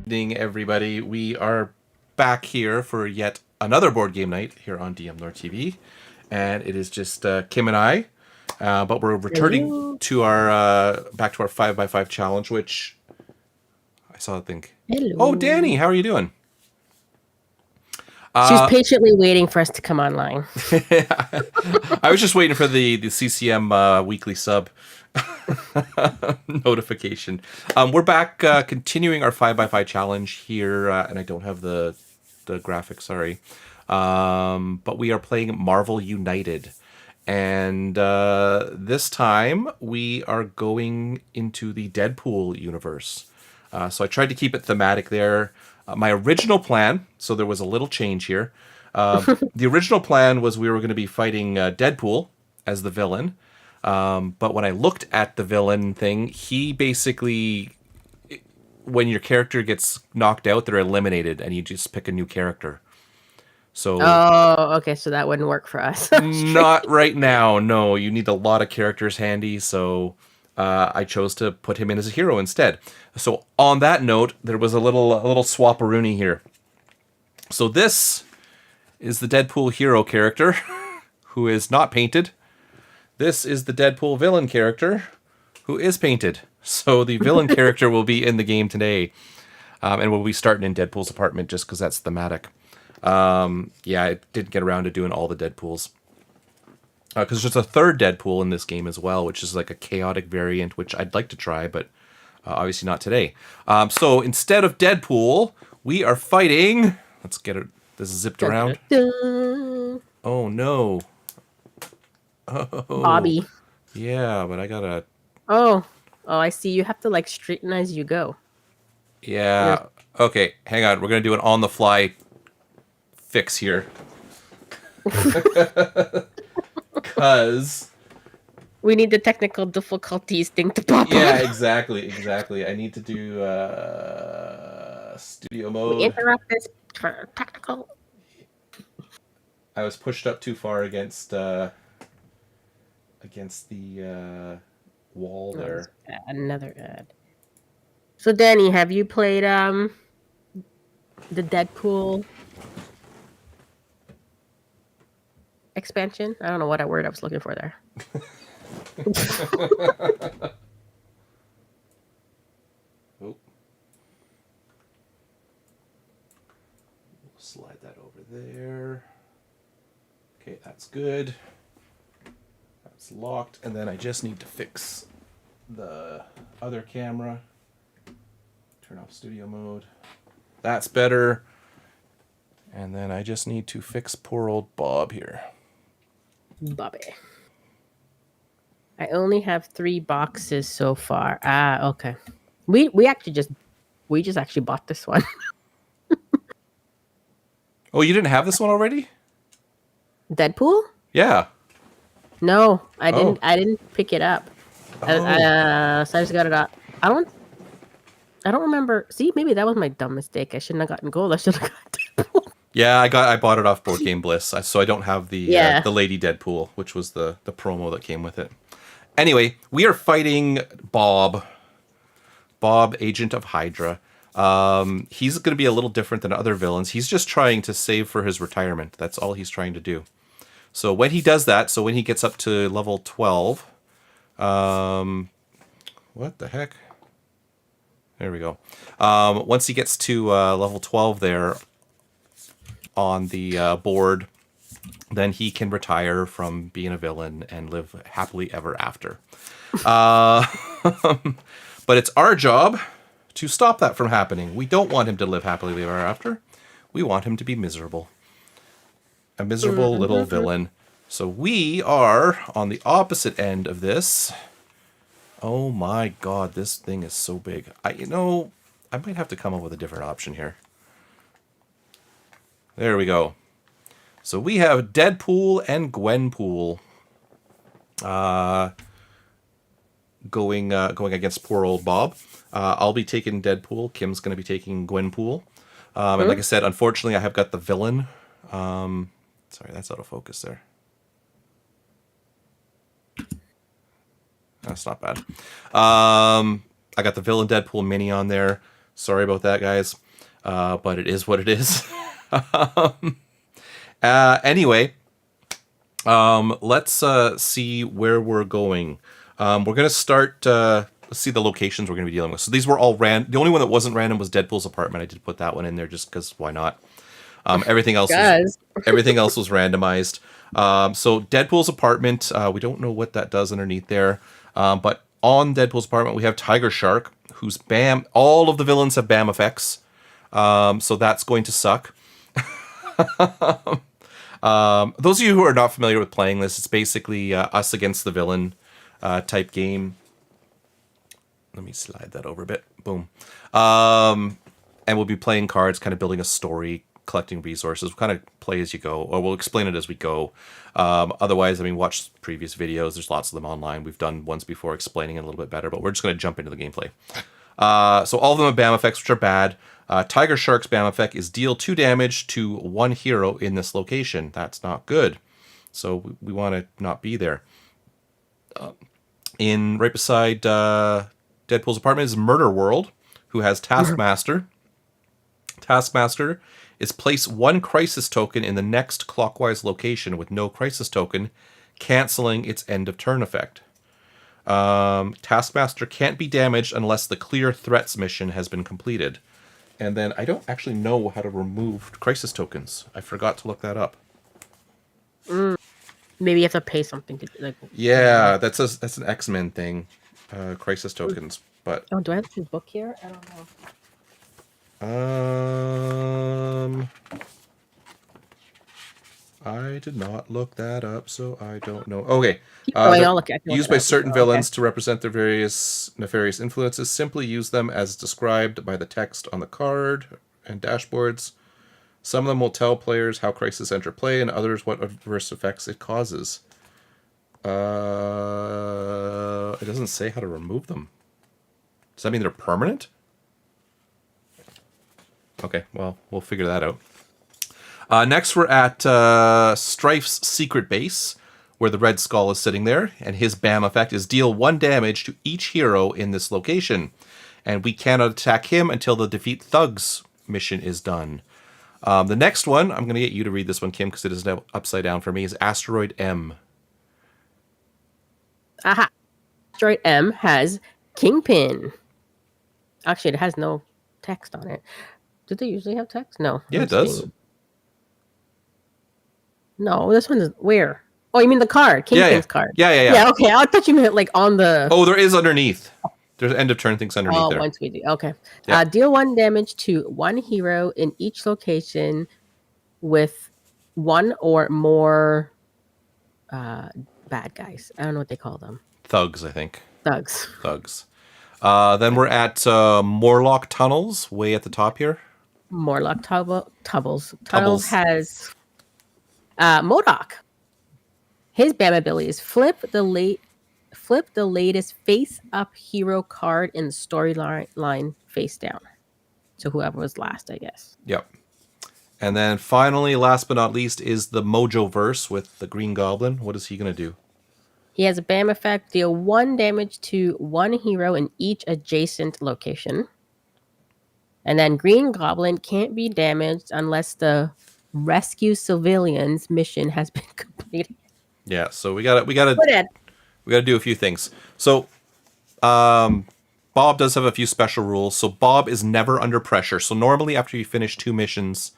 Evening, everybody. We are back here for yet another board game night here on dmNorthTV, and it is just Kim and I. But we're returning to our back to our 5x5 challenge, which I saw. I think. Hello. Oh, Danny, how are you doing? She's patiently waiting for us to come online. I was just waiting for the CCM weekly sub notification. We're back continuing our 5x5 challenge here, and I don't have the graphics, sorry. But we are playing Marvel United. And this time we are going into the Deadpool universe. So I tried to keep it thematic there. My original plan, so there was a little change here. The original plan was we were going to be fighting Deadpool as the villain. But when I looked at the villain thing, he basically, when your character gets knocked out, they're eliminated and you just pick a new character. So Okay, so that wouldn't work for us. Not right now, no. You need a lot of characters handy, so I chose to put him in as a hero instead. So on that note, there was a little swap-a-rooney here. So this is the Deadpool hero character, who is not painted. This is the Deadpool villain character, who is painted. So the villain character will be in the game today. And we'll be starting in Deadpool's apartment just because that's thematic. Yeah, I didn't get around to doing all the Deadpools. Because there's a third Deadpool in this game as well, which is like a chaotic variant, which I'd like to try, but obviously not today. So instead of Deadpool, we are fighting... Let's get it. This is zipped around. Oh, no. Oh. Bobby. Yeah, but I gotta... Oh, I see. You have to like straighten as you go. Yeah. Okay, hang on. We're going to do an on-the-fly fix here. Because... we need the technical difficulties thing to pop up. Yeah, exactly. I need to do studio mode. We interrupt this for technical. I was pushed up too far against the wall there. Another ad. So Danny, have you played the Deadpool expansion? I don't know what word I was looking for there. Oh. We'll slide that over there. Okay, that's good. That's locked. And then I just need to fix the other camera. Turn off studio mode. That's better. And then I just need to fix poor old Bob here. Bobby. I only have 3 boxes so far. Okay. We just actually bought this one. Oh, you didn't have this one already? Deadpool? Yeah. No, I didn't. I didn't pick it up. So I just got it up. I don't remember. See, maybe that was my dumb mistake. I shouldn't have gotten gold. I should have got Deadpool. Yeah, I bought it off Board Game Bliss, so I don't have the Lady Deadpool, which was the promo that came with it. Anyway, we are fighting Bob, Agent of Hydra. He's going to be a little different than other villains. He's just trying to save for his retirement. That's all he's trying to do. So when he does that, so when he gets up to level 12, what the heck? There we go. Once he gets to level 12 there on the board, then he can retire from being a villain and live happily ever after. But it's our job to stop that from happening. We don't want him to live happily ever after. We want him to be miserable. A miserable little villain. So we are on the opposite end of this. Oh my god, this thing is so big. I might have to come up with a different option here. There we go. So we have Deadpool and Gwenpool going against poor old Bob. I'll be taking Deadpool. Kim's going to be taking Gwenpool. And like I said, unfortunately, I have got the villain. Sorry, that's out of focus there. That's not bad. I got the villain Deadpool mini on there. Sorry about that, guys. But it is what it is. Anyway, let's see where we're going. We're going to start... let's see the locations we're going to be dealing with. So these were all random. The only one that wasn't random was Deadpool's apartment. I did put that one in there just because why not? Everything else was, everything else was randomized. So Deadpool's apartment, we don't know what that does underneath there. But on Deadpool's apartment, we have Tiger Shark, who's BAM. All of the villains have BAM effects. So that's going to suck. Those of you who are not familiar with playing this, it's basically us against the villain type game. Let me slide that over a bit. Boom. And we'll be playing cards, kind of building a story, collecting resources. We'll kind of play as you go, or we'll explain it as we go. Otherwise, I mean, watch previous videos. There's lots of them online. We've done ones before explaining it a little bit better, but we're just going to jump into the gameplay. So all of them have BAM effects, which are bad. Tiger Shark's BAM effect is deal 2 damage to 1 hero in this location. That's not good. So we want to not be there. Right beside Deadpool's apartment is Murder World, who has Taskmaster. Taskmaster is place 1 crisis token in the next clockwise location with no crisis token, canceling its end of turn effect. Taskmaster can't be damaged unless the clear threats mission has been completed. And then I don't actually know how to remove crisis tokens. I forgot to look that up. Maybe you have to pay something to like. Yeah, that's an X-Men thing. Crisis tokens, but oh, do I have this book here? I don't know. I did not look that up, so I don't know. Okay. Used by certain villains to represent their various nefarious influences. Simply use them as described by the text on the card and dashboards. Some of them will tell players how crisis enter play, and others what adverse effects it causes. It doesn't say how to remove them. Does that mean they're permanent? Okay, well, we'll figure that out. Next, we're at Strife's secret base, where the Red Skull is sitting there, and his BAM effect is deal 1 damage to each hero in this location. And we cannot attack him until the Defeat Thugs mission is done. The next one, I'm going to get you to read this one, Kim, because it is now upside down for me, is Asteroid M. Aha. Asteroid M has Kingpin. Actually, it has no text on it. Do they usually have text? No. Yeah, it does. No, this one is where? Oh, you mean the card? Kingpin's card. Yeah. Yeah, okay. I thought you meant like on the... Oh, there is underneath. There's end of turn things underneath there. Once we do. Okay. Yeah. Deal 1 damage to 1 hero in each location with 1 or more bad guys. I don't know what they call them. Thugs, I think. Thugs. Then we're at Morlock Tunnels, way at the top here. Morlock Tunnels has MODOK. His BAM ability is flip the latest face-up hero card in the storyline face down. So whoever was last, I guess. Yep. And then finally, last but not least, is the Mojo-verse with the Green Goblin. What is he going to do? He has a BAM effect, deal 1 damage to 1 hero in each adjacent location. And then Green Goblin can't be damaged unless the rescue civilians mission has been completed. Yeah, so we gotta do a few things. So Bob does have a few special rules. So Bob is never under pressure. So normally after you finish 2 missions,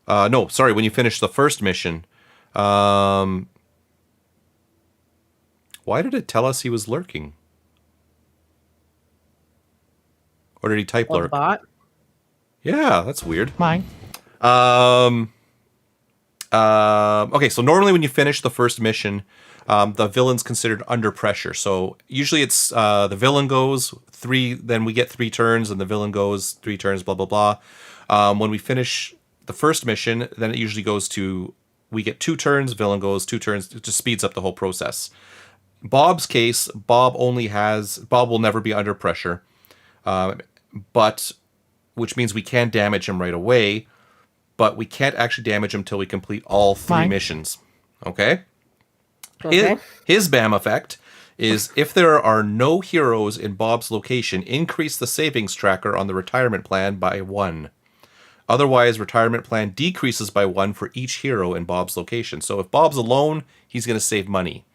when you finish the first mission, why did it tell us he was lurking? Or did he type lurk? Bot? Yeah, that's weird. Mine. Okay, so normally when you finish the first mission, the villain's considered under pressure. So usually it's the villain goes 3, then we get 3 turns, and the villain goes 3 turns, blah, blah, blah. When we finish the first mission, then it usually goes to, we get 2 turns, villain goes 2 turns. It just speeds up the whole process. Bob's case, Bob will never be under pressure, but which means we can damage him right away, but we can't actually damage him until we complete all 3 missions. Okay? His BAM effect is if there are no heroes in Bob's location, increase the savings tracker on the retirement plan by 1. Otherwise, retirement plan decreases by 1 for each hero in Bob's location. So if Bob's alone, he's going to save money.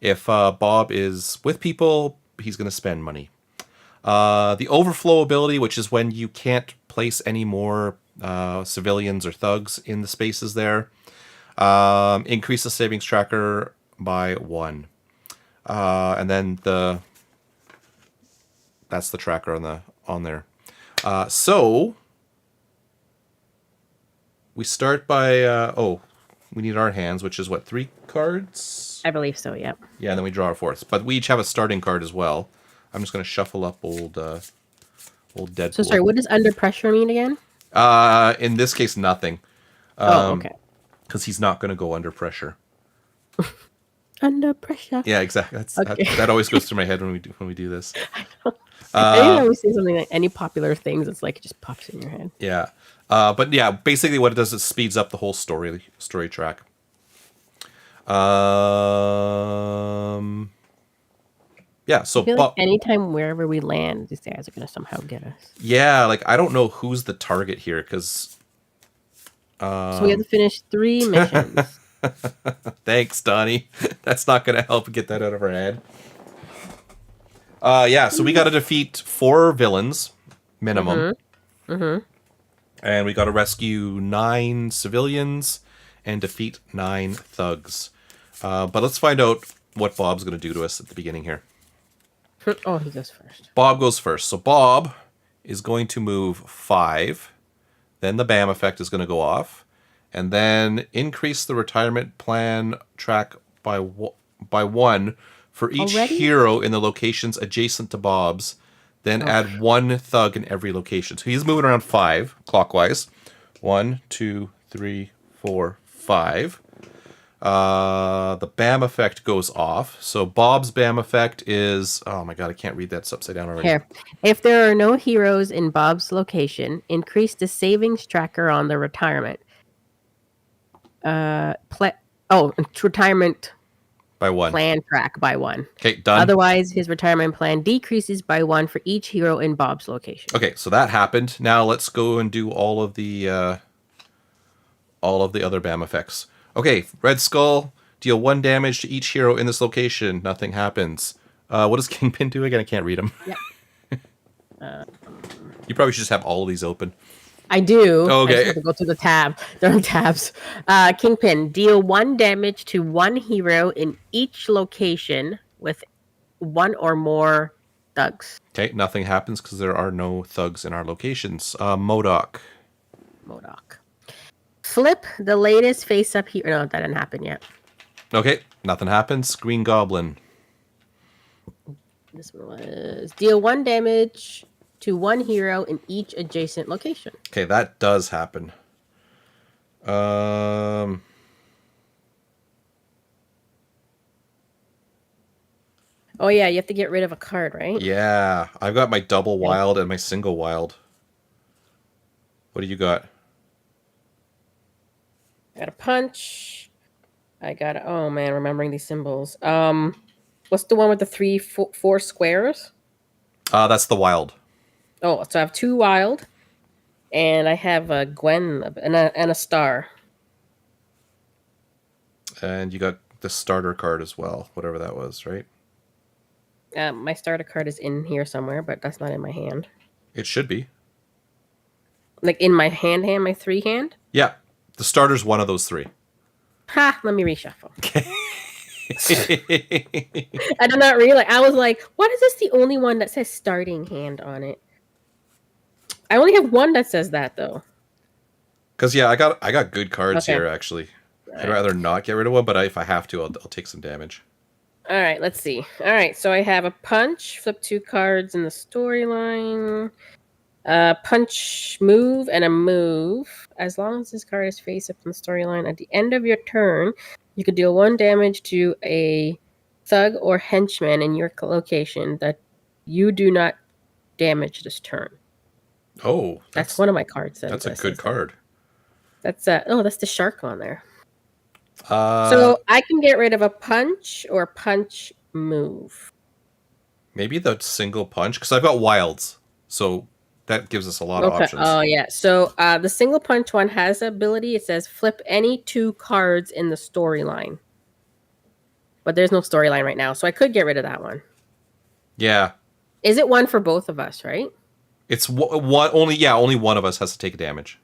If Bob is with people, he's going to spend money. The overflow ability, which is when you can't place any more civilians or thugs in the spaces there, increase the savings tracker by 1. And then that's the tracker on there. So we start by we need our hands, which is what, 3 cards? I believe so. Yep. Yeah, and then we draw our 4th. But we each have a starting card as well. I'm just going to shuffle up old Deadpool. So sorry, what does under pressure mean again? In this case, nothing. Okay. Because he's not going to go under pressure. Under pressure. Yeah, exactly. That always goes through my head when we do this. Anytime we say something like any popular things, it's like it just pops in your head. Yeah. But yeah, basically what it does is speeds up the whole story track. Yeah, so I feel like anytime wherever we land, these guys are gonna somehow get us. Yeah, like I don't know who's the target here because. So we have to finish 3 missions. Thanks, Donnie. That's not gonna help get that out of our head. Yeah, so we got to defeat 4 villains minimum, and we got to rescue 9 civilians and defeat 9 thugs. But let's find out what Bob's gonna do to us at the beginning here. Oh, he goes first. Bob goes first. So Bob is going to move 5. Then the BAM effect is going to go off. And then increase the retirement plan track by 1 for each hero in the locations adjacent to Bob's. Then add 1 thug in every location. So he's moving around 5 clockwise. 1, 2, 3, 4, 5. The BAM effect goes off. So Bob's BAM effect is... Oh my god, I can't read that. It's upside down already. Here. If there are no heroes in Bob's location, increase the savings tracker on the retirement. Retirement by 1. Plan track by 1. Okay, done. Otherwise, his retirement plan decreases by 1 for each hero in Bob's location. Okay, so that happened. Now let's go and do all of the other BAM effects. Okay, Red Skull, deal 1 damage to each hero in this location. Nothing happens. What does Kingpin do again? I can't read them. Yeah. You probably should just have all of these open. I do. Oh, okay. I just have to go to the tab. There are tabs. Kingpin, deal 1 damage to 1 hero in each location with 1 or more thugs. Okay, nothing happens because there are no thugs in our locations. MODOK. Flip the latest face-up hero. No, that didn't happen yet. Okay, nothing happens. Green Goblin. This one was deal 1 damage to 1 hero in each adjacent location. Okay, that does happen. Oh yeah, you have to get rid of a card, right? Yeah, I've got my double wild and my single wild. What do you got? I got a punch. I got oh man, remembering these symbols. What's the one with the 4 squares? That's the wild. Oh, so I have 2 wild, and I have a Gwen and a star. And you got the starter card as well, whatever that was, right? My starter card is in here somewhere, but that's not in my hand. It should be. Like in my hand, my 3 hand? Yeah. The starter's one of those 3. Ha! Let me reshuffle. I did not realize. I was like, "What is this? The only one that says starting hand on it?" I only have 1 that says that though. Because yeah, I got good cards here actually. I'd rather not get rid of one, but if I have to, I'll take some damage. All right, let's see. All right, so I have a punch. Flip 2 cards in the storyline. Punch, move, and a move. As long as this card is face up in the storyline, at the end of your turn, you could deal 1 damage to a thug or henchman in your location that you do not damage this turn. Oh, that's one of my cards. That's a good card. That's that's the shark on there. So I can get rid of a punch or punch move. Maybe the single punch, because I've got wilds, so that gives us a lot of Okay. options. Oh yeah. So the single punch one has the ability. It says flip any 2 cards in the storyline. But there's no storyline right now, so I could get rid of that one. Yeah. Is it one for both of us, right? It's one only. Yeah, only one of us has to take a damage.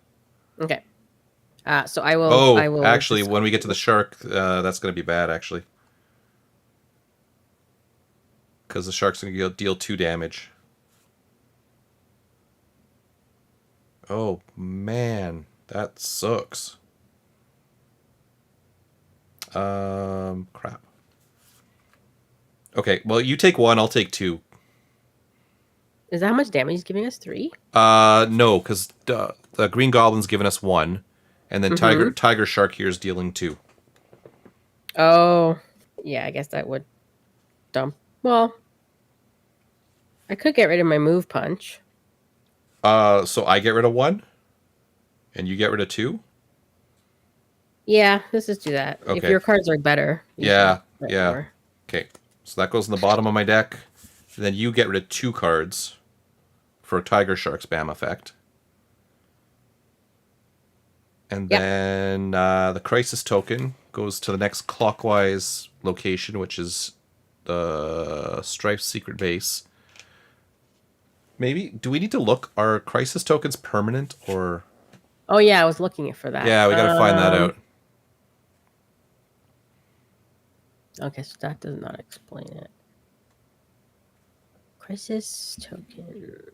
Okay. So I will. Oh, I will. actually, when we get to the shark, that's going to be bad. Actually, because the shark's going to deal 2 damage. Oh man, that sucks. Crap. Okay, well, you take 1, I'll take 2. Is that how much damage he's giving us? 3? No, because the Green Goblin's giving us 1, and then Tiger Shark here is dealing 2. Oh, yeah. I guess that would dump. Well, I could get rid of my move punch. So I get rid of 1, and you get rid of 2. Yeah, let's just do that. Okay. If your cards are better. Yeah. Okay, so that goes in the bottom of my deck. And then you get rid of 2 cards for Tiger Shark spam effect. And then the Crisis token goes to the next clockwise location, which is the Strife's secret base. Maybe, do we need to look? Are Crisis tokens permanent or... Oh, yeah, I was looking for that. Yeah, we gotta find that out. Okay, so that does not explain it. Crisis token.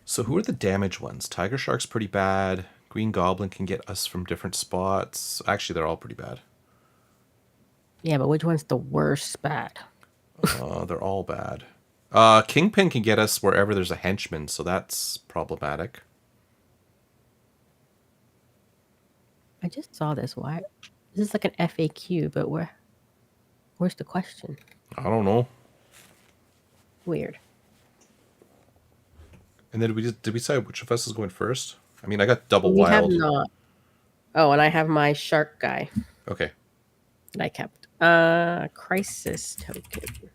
So who are the damage ones? Tiger Shark's pretty bad. Green Goblin can get us from different spots. Actually, they're all pretty bad. Yeah, but which one's the worst bad? They're all bad. Kingpin can get us wherever there's a henchman, so that's problematic. I just saw this. Why? This is like an FAQ, but where's the question? I don't know. Weird. And then did we decide which of us is going first? I mean, I got double We have wild. not. Oh, and I have my shark guy Okay. that I kept. Crisis token.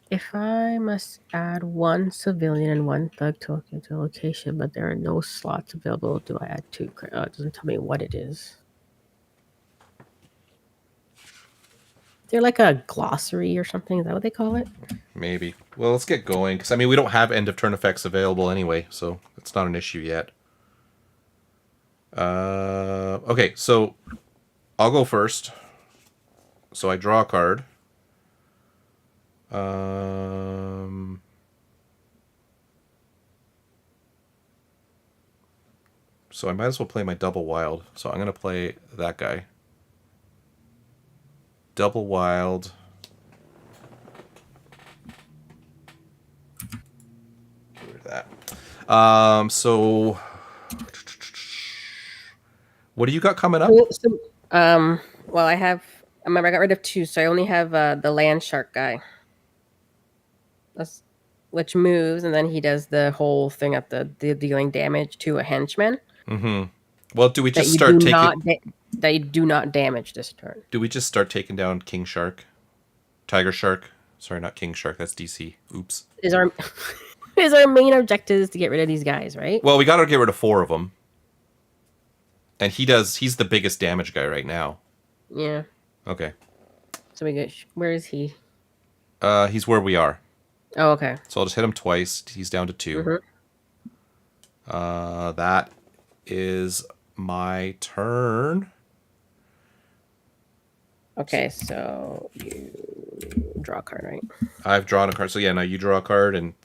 If I must add 1 civilian and 1 thug token to a location, but there are no slots available, do I add 2? Oh, it doesn't tell me what it is. They're like a glossary or something. Is that what they call it? Maybe. Well, let's get going. Because, I mean, we don't have end of turn effects available anyway, so it's not an issue yet. Okay, so I'll go first. So I draw a card. So I might as well play my double wild. So I'm going to play that guy. Double wild. Get rid of that. So what do you got coming up? Well, I have. I remember I got rid of 2, so I only have the land shark guy. Which moves, and then he does the whole thing at the dealing damage to a henchman. Mm-hmm. Well, do we just start taking... that you do not damage this turn. Do we just start taking down King Shark? Tiger Shark? Sorry, not King Shark. That's DC. Oops. Is our main objective is to get rid of these guys, right? Well, we got to get rid of 4 of them. And he's the biggest damage guy right now. Yeah. Okay. So we go. Where is he? He's where we are. Oh, okay. So I'll just hit him twice. He's down to 2. Mm-hmm. That is my turn. Okay, so you draw a card, right? I've drawn a card. So yeah, now you draw a card, and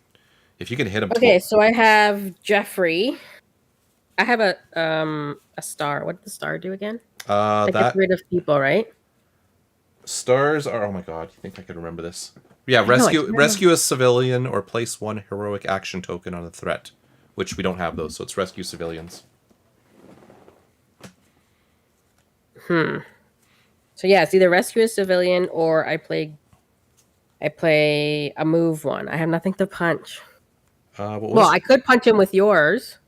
if you can hit him. Okay, so I have Jeffrey. I have a star. What did the star do again? That gets rid of people, right? Stars are... Oh my god, you think I could remember this? Yeah, rescue a civilian or place 1 heroic action token on a threat, which we don't have those, so it's rescue civilians. So yeah, it's either rescue a civilian or I play a move one. I have nothing to punch. Well, I could punch him with yours.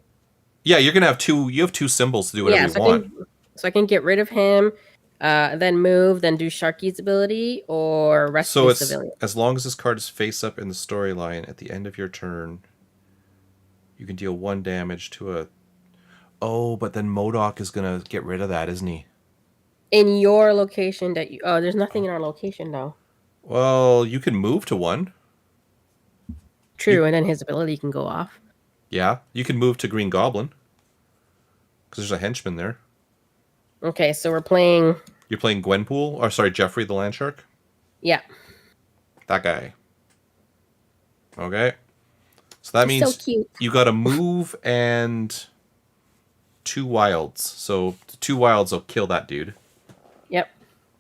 Yeah, you're gonna have 2. You have 2 symbols to do whatever you want. So I can get rid of him. Then move, then do Sharky's ability or So rescue it's civilian. as long as this card is face up in the storyline at the end of your turn, you can deal 1 damage to a. Oh, but then MODOK is gonna get rid of that, isn't he? In your location that you. Oh, there's nothing in our location though. Well, you can move to one. True, and then his ability can go off. Yeah, you can move to Green Goblin because there's a henchman there. Okay, so we're playing. You're playing Gwenpool, or sorry, Jeffrey the Land Shark. Yeah. That guy. Okay. So that He's means so cute. you got to move and 2 wilds. So 2 wilds will kill that dude. Yep.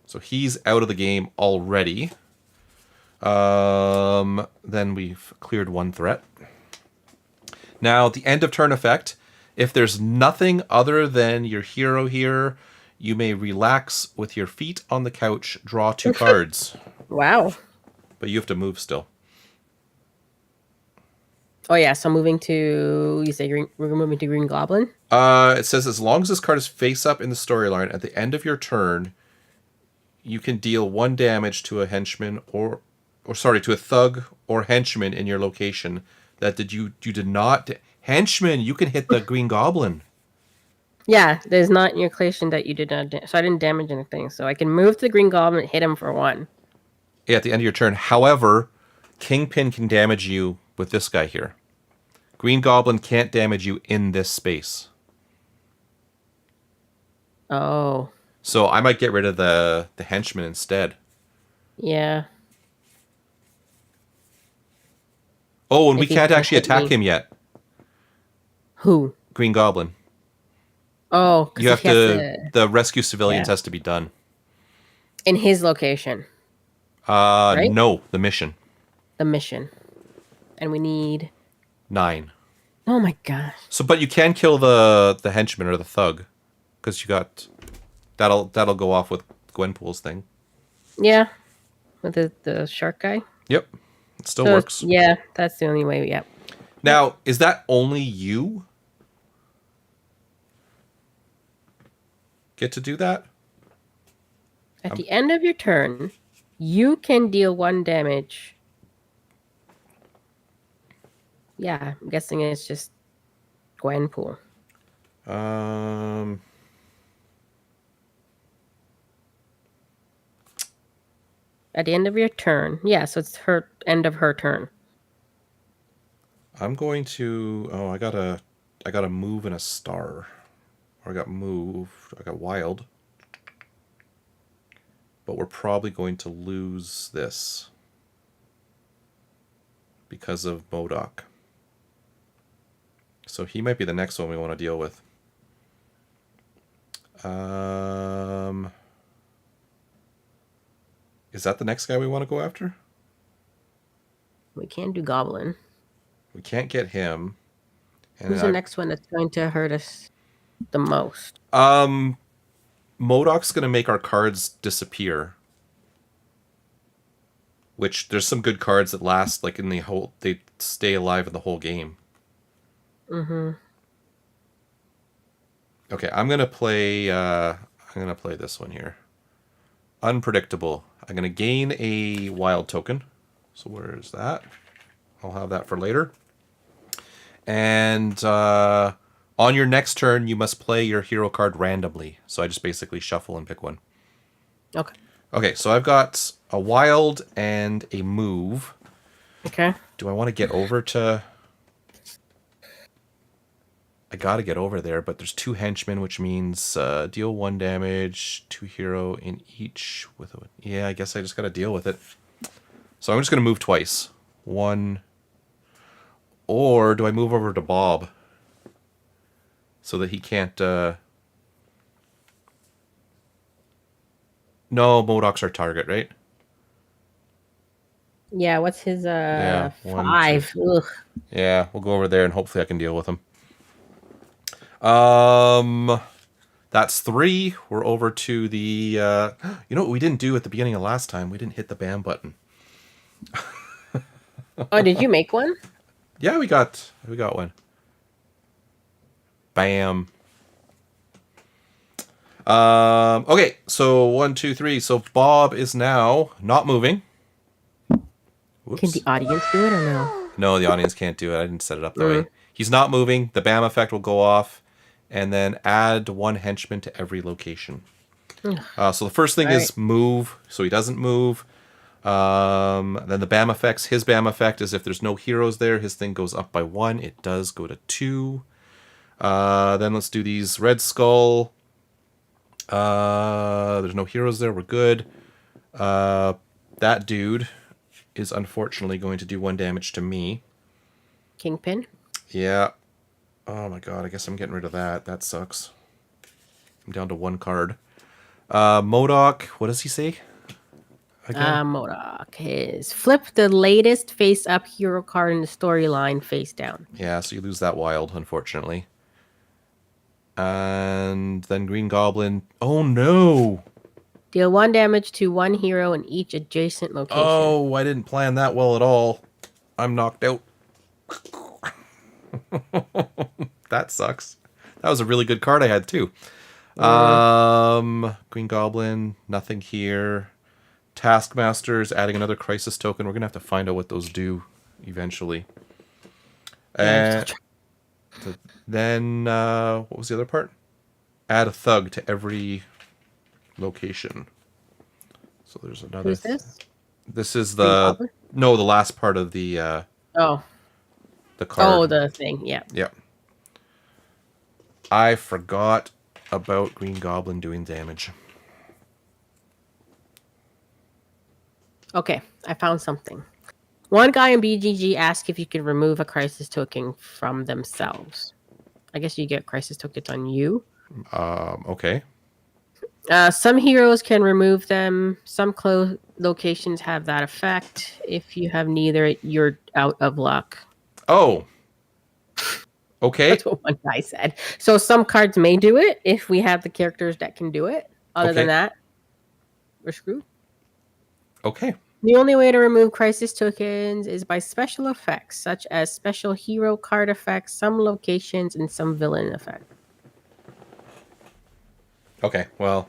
So he's out of the game already. Then we've cleared 1 threat. Now, at the end of turn effect, if there's nothing other than your hero here, you may relax with your feet on the couch, draw 2 cards. Wow. But you have to move still. Oh yeah, so moving to you say we're moving to Green Goblin. It says as long as this card is face up in the storyline at the end of your turn, you can deal 1 damage to a henchman or sorry, to a thug or henchman in your location. That you did not henchman. You can hit the Green Goblin. Yeah, there's not in your location that you did not. So I didn't damage anything. So I can move to the Green Goblin and hit him for 1. Yeah, at the end of your turn. However, Kingpin can damage you with this guy here. Green Goblin can't damage you in this space. Oh. So I might get rid of the henchman instead. Yeah. Oh, and we If he can't can't actually hit attack me. him yet. Who? Green Goblin. Oh, 'cause You have he has to. The rescue civilians has to be done. in his location. Right? No, the mission. The mission. And we need 9. oh my gosh. So, but you can kill the henchman or the thug, because you got that'll go off with Gwenpool's thing. Yeah. With the shark guy. Yep, it still So, works. yeah, that's the only way. Yep. Now, is that only you get to do that? At the end of your turn, you can deal 1 damage. Yeah, I'm guessing it's just Gwenpool. At the end of your turn. Yeah, so it's her end of her turn. I'm going to. Oh, I gotta move in a star. Or I got moved. I got wild. But we're probably going to lose this because of MODOK. So he might be the next one we want to deal with. Is that the next guy we want to go after? We can't do Goblin. We can't get him. And Who's the next one that's going to hurt us the most? MODOK's going to make our cards disappear. Which, there's some good cards that last, like, in the whole... They stay alive in the whole game. Mm-hmm. Okay, I'm going to play this one here. Unpredictable. I'm going to gain a wild token. So where is that? I'll have that for later. And on your next turn, you must play your hero card randomly. So I just basically shuffle and pick one. Okay. Okay, so I've got a wild and a move. Okay. Do I want to get over to... I gotta get over there, but there's 2 henchmen, which means deal 1 damage, 2 hero in each. With a... Yeah, I guess I just gotta deal with it. So I'm just gonna move twice. 1... Or do I move over to Bob? So that he can't... No, MODOK's our target, right? Yeah, what's his 1, 5? 2. Ugh. Yeah, we'll go over there and hopefully I can deal with him. That's 3. We're over to the you know what we didn't do at the beginning of last time? We didn't hit the BAM button. Oh, did you make one? Yeah, we got one. Bam. Okay, so 1, 2, 3. So Bob is now not moving. Can the Whoops. audience do it or no? No, the audience can't do it. I didn't set it up that Mm. way. He's not moving. The BAM effect will go off, and then add 1 henchman to every location. So the first thing All right. is move, so he doesn't move. Then the BAM effects. His BAM effect is if there's no heroes there, his thing goes up by 1. It does go to 2. Then let's do these. Red Skull. There's no heroes there. We're good. That dude is unfortunately going to do 1 damage to me. Kingpin. Yeah. Oh my god, I guess I'm getting rid of that. That sucks. I'm down to 1 card. MODOK, what does he say? Again? MODOK is flip the latest face-up hero card in the storyline face down. Yeah, so you lose that wild, unfortunately. And then Green Goblin. Oh no! Deal 1 damage to 1 hero in each adjacent location. Oh, I didn't plan that well at all. I'm knocked out. That sucks. That was a really good card I had too. Green Goblin, nothing here. Taskmasters, adding another crisis token. We're gonna have to find out what those do eventually. Yeah, Then what was the other part? Add a thug to every location. So there's another. Who's this? This is Green the Goblin? no, the last part of the Oh, card. oh, the thing. Yeah. Yep. I forgot about Green Goblin doing damage. Okay, I found something. One guy in BGG asked if you could remove a crisis token from themselves. I guess you get crisis tokens on you. Okay. Some heroes can remove them. Some locations have that effect. If you have neither, you're out of luck. Oh. Okay. That's what one guy said. So some cards may do it if we have the characters that can do it. Other than that, we're screwed. Okay. The only way to remove crisis tokens is by special effects, such as special hero card effects, some locations, and some villain effect. Okay, well.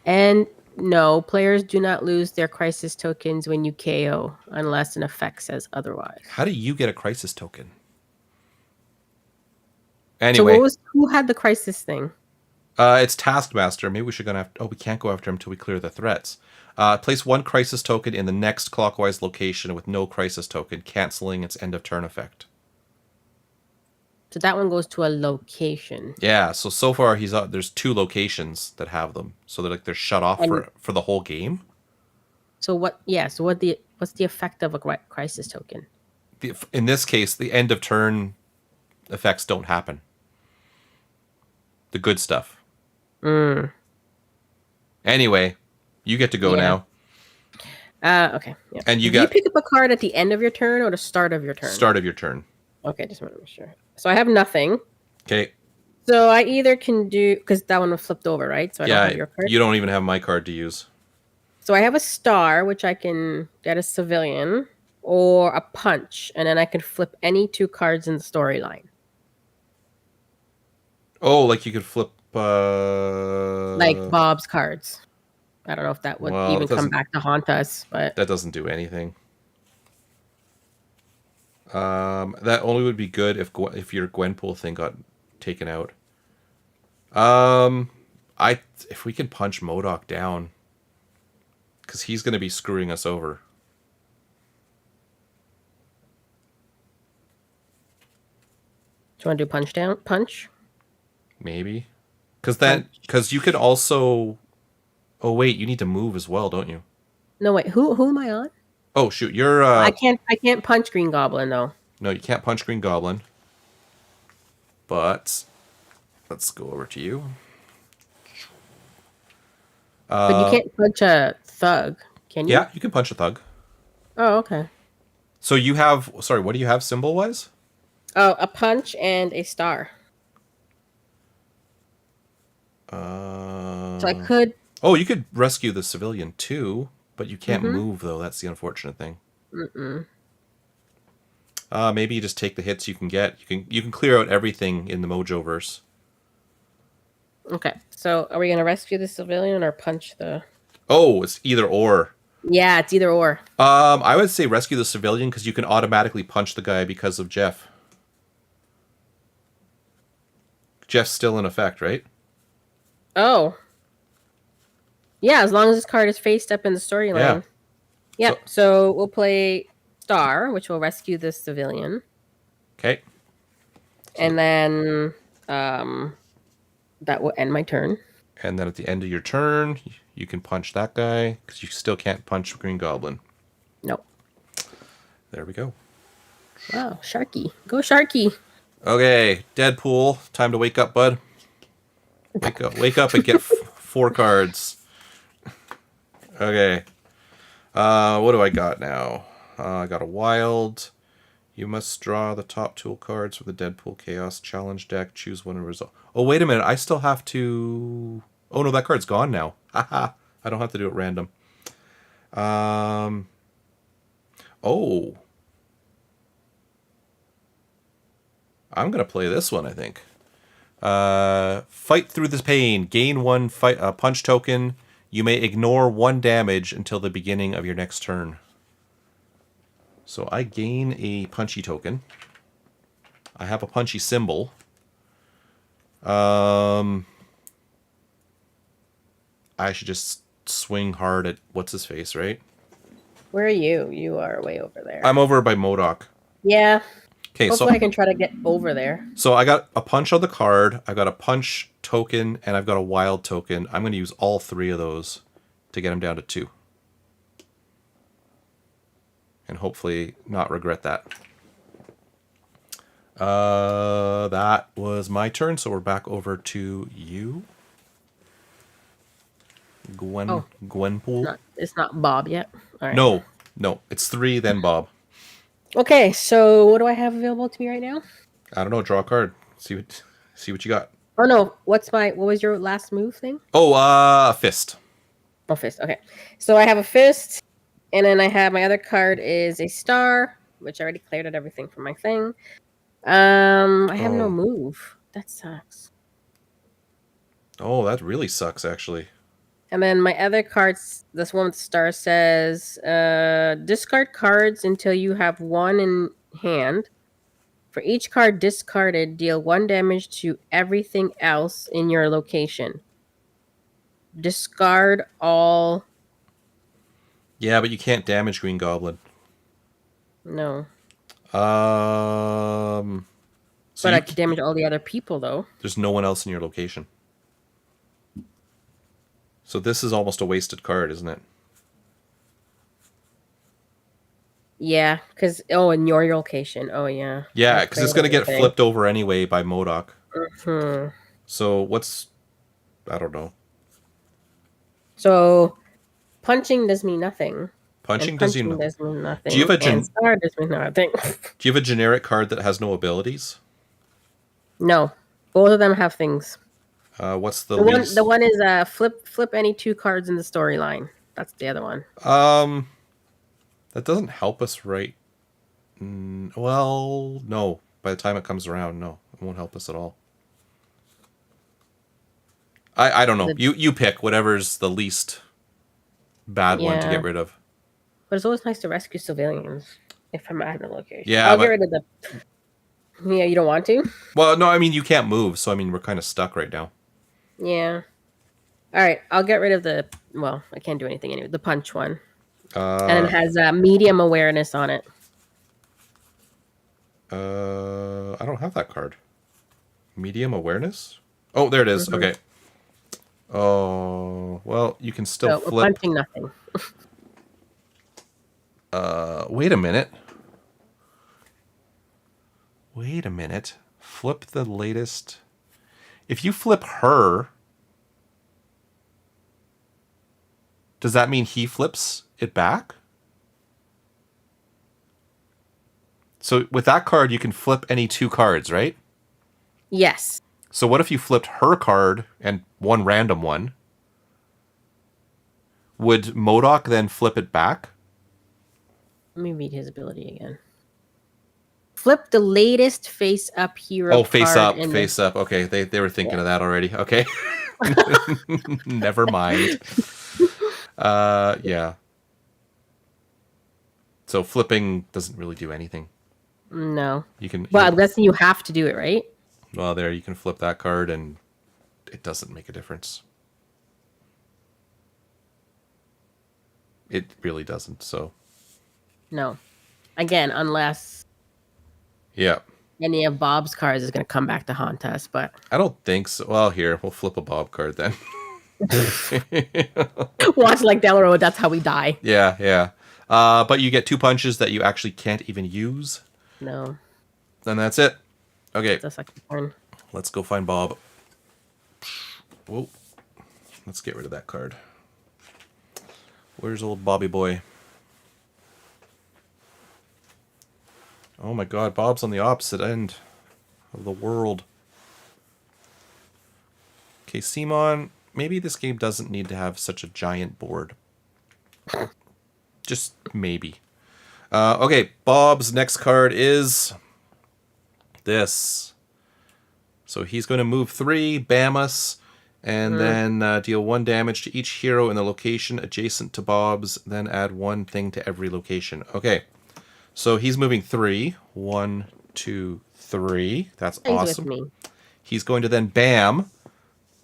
And no, players do not lose their crisis tokens when you KO, unless an effect says otherwise. How do you get a crisis token? Anyway. So who had the crisis thing? It's Taskmaster. Maybe we should go after... Oh, we can't go after him until we clear the threats. Place 1 crisis token in the next clockwise location with no crisis token, canceling its end of turn effect. So that one goes to a location. Yeah, so far there's 2 locations that have them. So they're shut off for the whole game. So what? Yeah. So what's the effect of a crisis token? In this case, the end of turn effects don't happen. The good stuff. Anyway, you get to go now. Okay. Yeah. And Do you pick up a card at the end of your turn or the start of your turn? Start of your turn. Okay, just want to make sure. So I have nothing. Okay. So I either can do, because that one was flipped over, right? So I don't have your card. You don't even have my card to use. So I have a star, which I can get a civilian, or a punch, and then I can flip any 2 cards in the storyline. Oh, like you could flip... like Bob's cards. I don't know if that would even come back to haunt us, but... That doesn't do anything. That only would be good if your Gwenpool thing got taken out. If we can punch MODOK down, because he's going to be screwing us over. Do you want to do punch down? Punch? Maybe. Because you could also... Oh, wait, you need to move as well, don't you? No, wait, who am I on? Oh, shoot, you're... I can't punch Green Goblin, though. No, you can't punch Green Goblin. But let's go over to you. But you can't punch a thug, can you? Yeah, you can punch a thug. Oh, okay. So you have... Sorry, what do you have symbol-wise? Oh, a punch and a star. So I could... Oh, you could rescue the civilian too, but you can't move, though. That's the unfortunate thing. Maybe you just take the hits you can get. You can clear out everything in the Mojoverse. Okay. So are we gonna rescue the civilian or punch the? Oh, it's either or. Yeah, it's either or. I would say rescue the civilian because you can automatically punch the guy because of Jeff. Jeff's still in effect, right? Oh. Yeah, as long as this card is faced up in the Yeah. storyline. So, Yep. So we'll play Star, which will rescue the civilian, okay. So, and then that will end my turn. and then at the end of your turn, you can punch that guy because you still can't punch Green Goblin. No. There we go. Wow, Sharky. Go Sharky. Okay, Deadpool. Time to wake up, bud. Wake up and get 4 cards. Okay. What do I got now? I got a wild. You must draw the top tool cards for the Deadpool Chaos Challenge deck. Choose one and resolve. Oh, wait a minute. I still have to... Oh, no, that card's gone now. Haha. I don't have to do it random. Oh. I'm going to play this one, I think. Fight through this pain. Gain 1 punch token. You may ignore 1 damage until the beginning of your next turn. So I gain a punchy token. I have a punchy symbol. I should just swing hard at what's his face, right? Where are you? You are way over there. I'm over by MODOK. Yeah. Okay, Hopefully I can try to get over there. So I got a punch on the card, I've got a punch token, and I've got a wild token. I'm going to use all 3 of those to get him down to 2. And hopefully not regret that. That was my turn, so we're back over to you. Gwenpool. It's not Bob yet. All right. No, it's 3, then Bob. Okay, so what do I have available to me right now? I don't know. Draw a card. See what you got. Oh no, what was your last move thing? Oh, fist. Oh, fist. Okay, so I have a fist, and then I have my other card is a star, which I already cleared out everything from my thing. I have no move. That sucks. Oh, that really sucks, actually. And then my other cards, this one with the star says, discard cards until you have 1 in hand. For each card discarded, deal 1 damage to everything else in your location. Discard all. Yeah, but you can't damage Green Goblin. No. So but I could damage all the other people, though. There's no one else in your location. So this is almost a wasted card, isn't it? Yeah, because in your location. Oh yeah. Yeah, because it's gonna get flipped over anyway by MODOK. Mm-hmm. So I don't know. So punching does mean nothing. Punching does mean nothing. Do you have a star does mean nothing. Do you have a generic card that has no abilities? No, both of them have things. What's the least? The one is flip any 2 cards in the storyline. That's the other one. That doesn't help us, right? Well, no. By the time it comes around, no, it won't help us at all. I don't know. You pick whatever's the least bad one to get rid of. But it's always nice to rescue civilians if I'm at the location. Yeah, I'll get rid of the. Yeah, you don't want to? Well, no, I mean you can't move, so I mean we're kind of stuck right now. Yeah. All right, I'll get rid of the. Well, I can't do anything anyway. The punch one. And it has medium awareness on it. I don't have that card. Medium awareness? Oh, there it is. Mm-hmm. Okay. Oh, well, you can still flip. We're punching nothing. Wait a minute. Flip the latest. If you flip her, does that mean he flips it back? So with that card, you can flip any 2 cards, right? Yes. So what if you flipped her card and one random one? Would MODOK then flip it back? Let me read his ability again. Flip the latest face-up hero Oh, face card up, in face up. Okay, they were thinking of that already. Okay. Never mind. Yeah. So flipping doesn't really do anything. No. You can, Well, I'm guessing you have to do it, right? well, there, you can flip that card and it doesn't make a difference. It really doesn't, so. No. Again, unless Yeah. any of Bob's cards is going to come back to haunt us, but... I don't think so. Well, here, we'll flip a Bob card then. Watch, like, down the road, that's how we die. Yeah, yeah. But you get 2 punches that you actually can't even use. No. Then that's it. Okay. That's a second turn. Let's go find Bob. Whoa. Let's get rid of that card. Where's old Bobby boy? Oh my god, Bob's on the opposite end of the world. Okay, CMON, maybe this game doesn't need to have such a giant board. Just maybe. Okay, Bob's next card is this. So he's going to move 3, bam us, and then deal 1 damage to each hero in the location adjacent to Bob's, then add 1 thing to every location. Okay, so he's moving 3. 1, 2, 3. That's awesome. With me. He's going to then bam,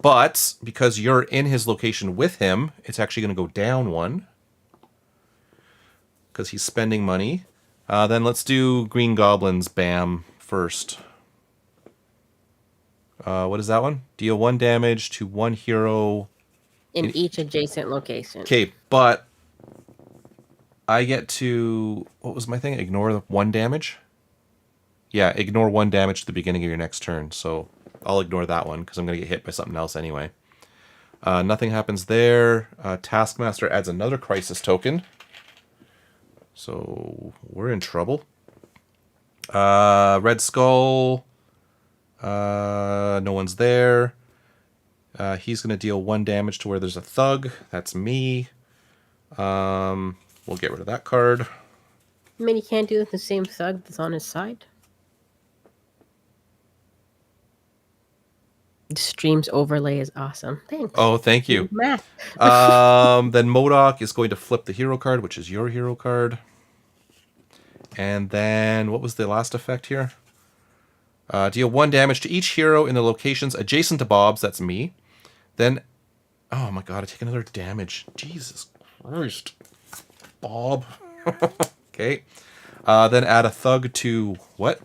but because you're in his location with him, it's actually going to go down 1. Because he's spending money. Then let's do Green Goblin's bam first. What is that one? Deal 1 damage to 1 hero. In each adjacent location. Okay, but I get to... What was my thing? Ignore the 1 damage? Yeah, ignore 1 damage at the beginning of your next turn. So I'll ignore that one because I'm going to get hit by something else anyway. Nothing happens there. Taskmaster adds another crisis token. So we're in trouble. Red Skull. No one's there. He's going to deal 1 damage to where there's a thug. That's me. We'll get rid of that card. I mean, he can't do it with the same thug that's on his side. The stream's overlay is awesome. Thanks. Oh, thank you. Math. Then MODOK is going to flip the hero card, which is your hero card. And then, what was the last effect here? Deal 1 damage to each hero in the locations adjacent to Bob's. That's me. Then, oh my god, I take another damage. Jesus Christ. Bob. Okay. Then add a thug to what?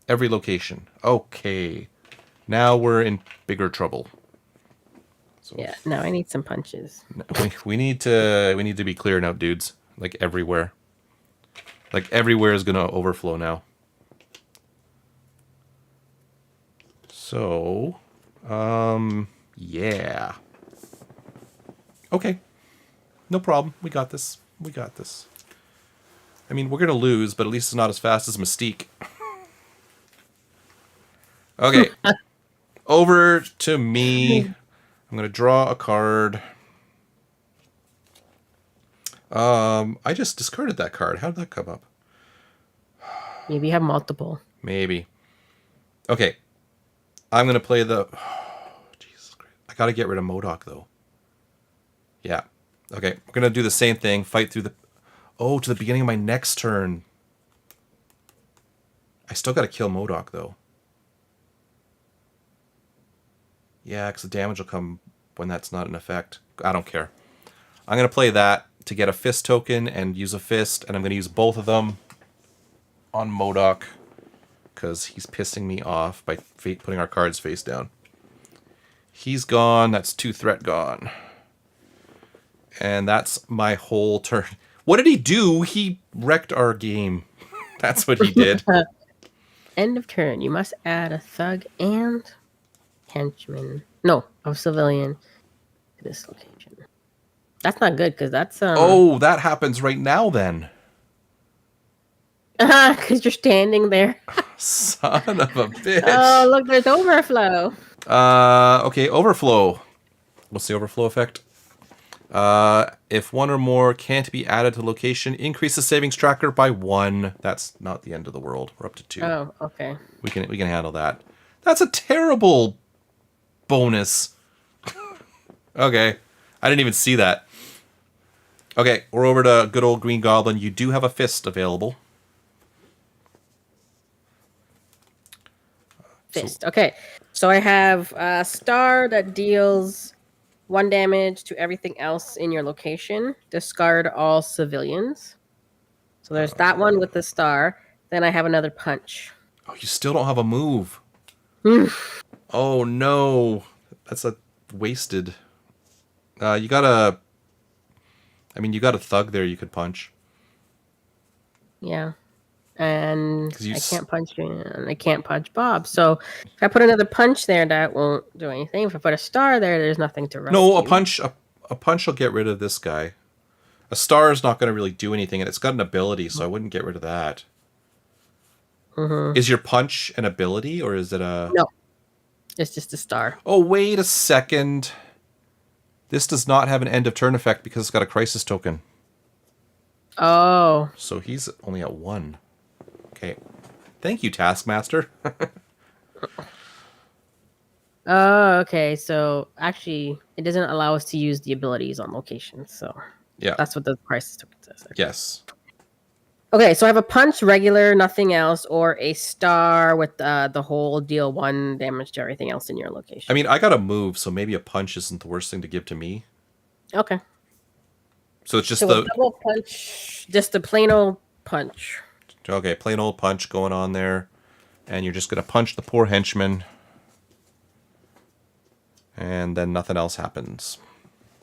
Every location. Okay. Now we're in bigger trouble. So Yeah, now I need some punches. we need to be clear now, dudes. Like everywhere. Like everywhere is gonna overflow now. So, yeah. Okay. No problem. We got this. We got this. I mean, we're gonna lose, but at least it's not as fast as Mystique. Okay. Over to me. I'm going to draw a card. I just discarded that card. How did that come up? Maybe you have multiple. Maybe. Okay. I'm going to play the... Oh, Jesus Christ. I got to get rid of MODOK, though. Yeah. Okay. We're going to do the same thing. Fight through the... Oh, to the beginning of my next turn. I still got to kill MODOK, though. Yeah, because the damage will come when that's not in effect. I don't care. I'm going to play that to get a fist token and use a fist, and I'm going to use both of them on MODOK because he's pissing me off by putting our cards face down. He's gone. That's 2 threat gone. And that's my whole turn. What did he do? He wrecked our game. That's what he did. End of turn. You must add a thug and... henchman. No, a civilian to this location. That's not good because that's Oh, that happens right now then. Because you're standing there. Son of a bitch. Oh, look, there's overflow. Okay, overflow. What's the overflow effect? If one or more can't be added to location, increase the savings tracker by 1. That's not the end of the world. We're up to 2. Oh, okay. We can handle that. That's a terrible bonus. Okay. I didn't even see that. Okay, we're over to good old Green Goblin. You do have a fist available. Fist. Okay. So I have a star that deals 1 damage to everything else in your location. Discard all civilians. So there's that one with the star. Then I have another punch. Oh, you still don't have a move. Oh, no. That's a wasted. You got a... I mean, you got a thug there you could punch. Yeah. And You I can't punch you, and I can't punch Bob. So if I put another punch there, that won't do anything. If I put a star there, there's nothing to rescue. No, a punch will get rid of this guy. A star is not going to really do anything, and it's got an ability, so I wouldn't get rid of that. Mm-hmm. Is your punch an ability, or is it a... No. It's just a star. Oh, wait a second. This does not have an end of turn effect because it's got a crisis token. Oh. So he's only at 1. Okay. Thank you, Taskmaster. Oh, okay. So actually, it doesn't allow us to use the abilities on location. So Yeah. that's what the crisis token says. Okay. Yes. Okay, so I have a punch, regular, nothing else, or a star with the whole deal 1 damage to everything else in your location. I mean, I got a move, so maybe a punch isn't the worst thing to give to me. Okay. So it's just So the... a double punch, just a plain old punch. Okay, plain old punch going on there. And you're just going to punch the poor henchman. And then nothing else happens.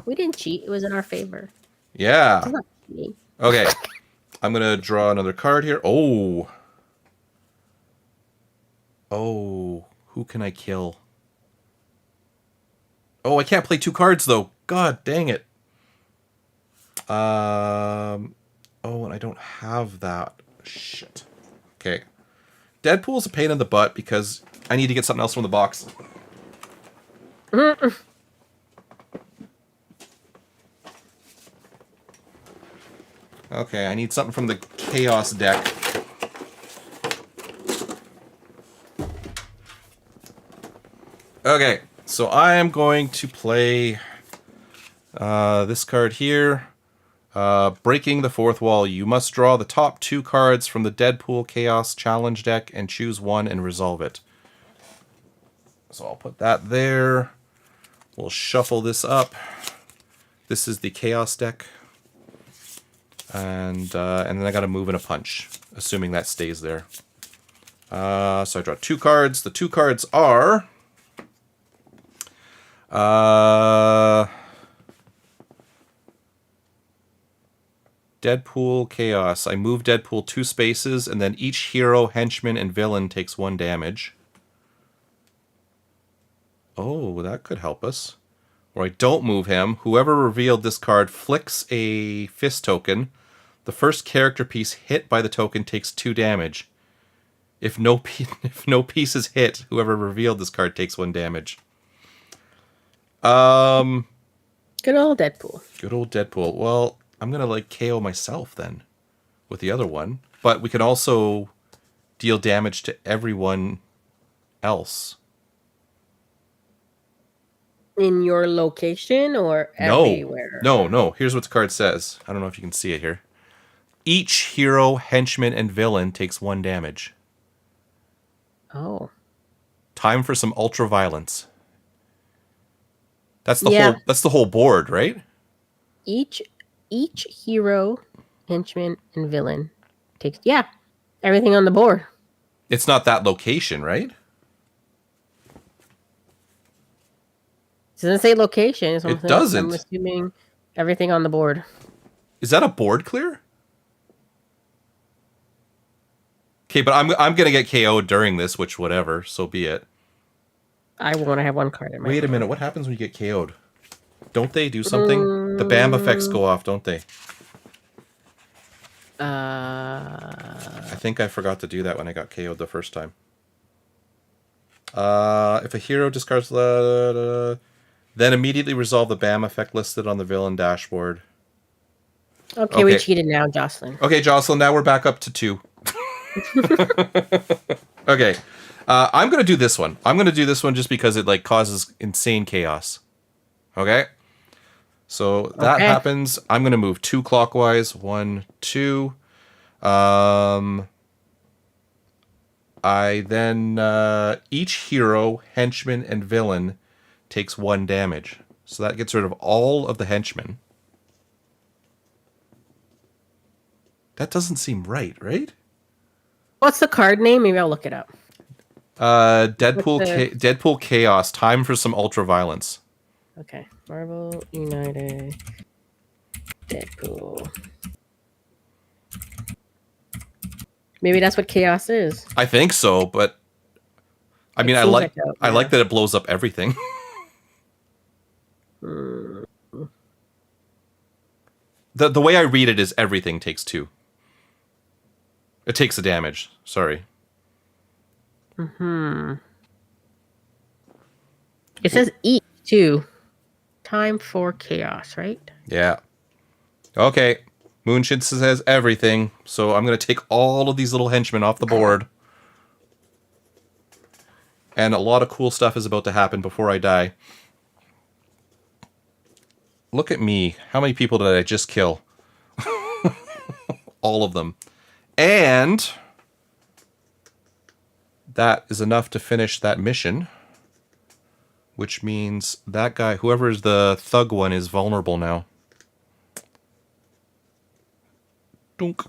We didn't cheat. It was in our favor. Yeah. It's not cheating. Okay. I'm going to draw another card here. Oh. Oh. Who can I kill? Oh, I can't play 2 cards, though. God dang it. Oh, and I don't have that. Shit. Okay. Deadpool's a pain in the butt because I need to get something else from the box. Okay, I need something from the Chaos deck. Okay, so I am going to play this card here. Breaking the 4th wall. You must draw the top 2 cards from the Deadpool Chaos Challenge deck and choose one and resolve it. So I'll put that there. We'll shuffle this up. This is the Chaos deck. And then I got to move in a punch, assuming that stays there. So I draw 2 cards. The 2 cards are... Deadpool Chaos. I move Deadpool 2 spaces, and then each hero, henchman, and villain takes 1 damage. Oh, that could help us. Or I don't move him. Whoever revealed this card flicks a fist token. The first character piece hit by the token takes 2 damage. If no piece is hit, whoever revealed this card takes 1 damage. Good old Deadpool. Good old Deadpool. Well, I'm going to KO myself then with the other one. But we can also deal damage to everyone else. In your location or everywhere? No. Here's what the card says. I don't know if you can see it here. Each hero, henchman, and villain takes 1 damage. Oh. Time for some ultra violence. That's the whole board, right? Each hero, henchman, and villain takes everything on the board. It's not that location, right? It doesn't say location. It doesn't. I'm assuming everything on the board. Is that a board clear? Okay, but I'm gonna get KO'd during this, which whatever, so be it. I want to have 1 card in my Wait a minute, what happens when you get KO'd? Don't they do something? The BAM effects go off, don't they? I think I forgot to do that when I got KO'd the first time. If a hero discards Then immediately resolve the BAM effect listed on the villain dashboard. Okay, we cheated now, Jocelyn. Okay, Jocelyn, now we're back up to 2. Okay. I'm going to do this one. I'm going to do this one just because it like causes insane chaos. Okay? So that happens. I'm going to move 2 clockwise. 1, 2. I then each hero, henchman, and villain takes 1 damage. So that gets rid of all of the henchmen. That doesn't seem right, right? What's the card name? Maybe I'll look it up. Deadpool Chaos. Time for some ultra violence. Okay. Marvel United Deadpool. Maybe that's what chaos is. I think so, but I mean, I like that it blows up everything. The way I read it is everything takes 2. It takes the damage. Sorry. It says eat too. Time for chaos, right? Yeah. Okay. Moonshin says everything, so I'm going to take all of these little henchmen off the board. And a lot of cool stuff is about to happen before I die. Look at me. How many people did I just kill? All of them. And that is enough to finish that mission. Which means that guy, whoever is the thug one, is vulnerable now. Dunk.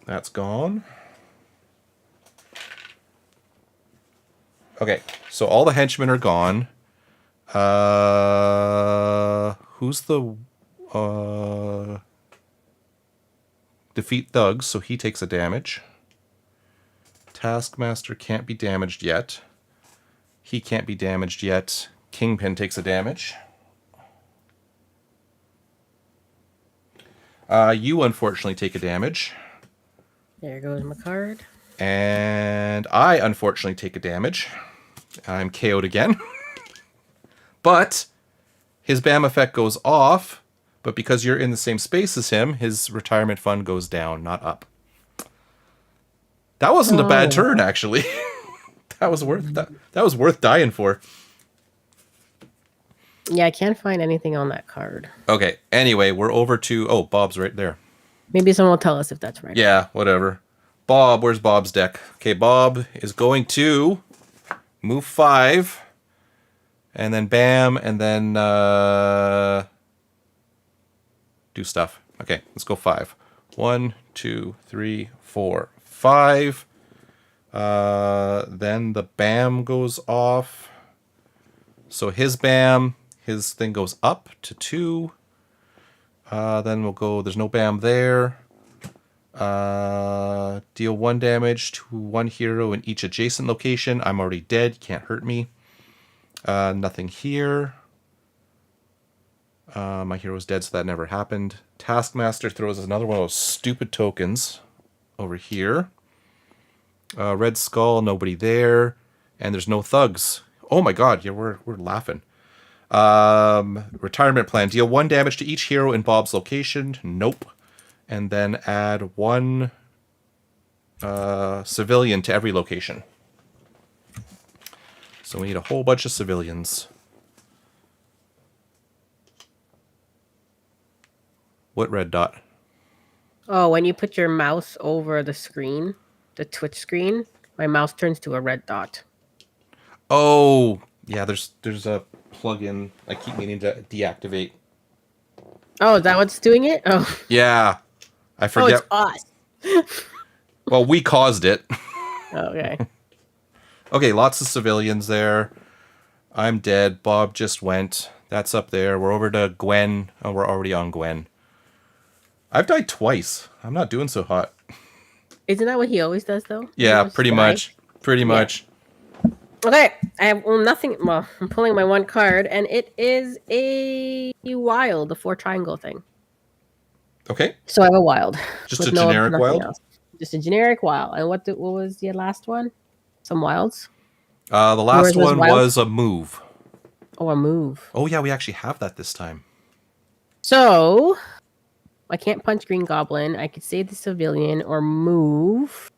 That's gone. Okay, so all the henchmen are gone. Who's the... defeat thugs, so he takes a damage. Taskmaster can't be damaged yet. He can't be damaged yet. Kingpin takes a damage. You unfortunately take a damage. There goes my card. And I unfortunately take a damage. I'm KO'd again. But his BAM effect goes off, but because you're in the same space as him, his retirement fund goes down, not up. That wasn't a bad turn, actually. That was worth dying for. Yeah, I can't find anything on that card. Okay, anyway, we're over to... Oh, Bob's right there. Maybe someone will tell us if that's right. Yeah, whatever. Bob, where's Bob's deck? Okay, Bob is going to move 5. And then bam, and then do stuff. Okay, let's go 5. 1, 2, 3, 4, 5. Then the bam goes off. So his bam, his thing goes up to 2. Then we'll go, there's no bam there. Deal 1 damage to 1 hero in each adjacent location. I'm already dead, can't hurt me. Nothing here. My hero's dead, so that never happened. Taskmaster throws another one of those stupid tokens over here. Red Skull, nobody there. And there's no thugs. Oh my god, yeah, we're laughing. Retirement plan. Deal 1 damage to each hero in Bob's location. Nope. And then add 1 civilian to every location. So we need a whole bunch of civilians. What red dot? Oh, when you put your mouse over the screen, the Twitch screen, my mouse turns to a red dot. Oh, yeah, there's a plugin I keep meaning to deactivate. Oh, is that what's doing it? Oh. Yeah. I forget. Oh, it's us. Well, we caused it. Okay. Okay, lots of civilians there. I'm dead. Bob just went. That's up there. We're over to Gwen. Oh, we're already on Gwen. I've died twice. I'm not doing so hot. Isn't that what he always does, though? Yeah, pretty much. Pretty much. Okay, I have nothing. Well, I'm pulling my 1 card, and it is a wild, the 4 triangle thing. Okay. So I have a wild. Just a generic wild? Else. Just a generic wild. And what was the last one? Some wilds? The last Yours was one wild? was a move. Oh, a move. Oh yeah, we actually have that this time. So I can't punch Green Goblin. I could save the civilian or move.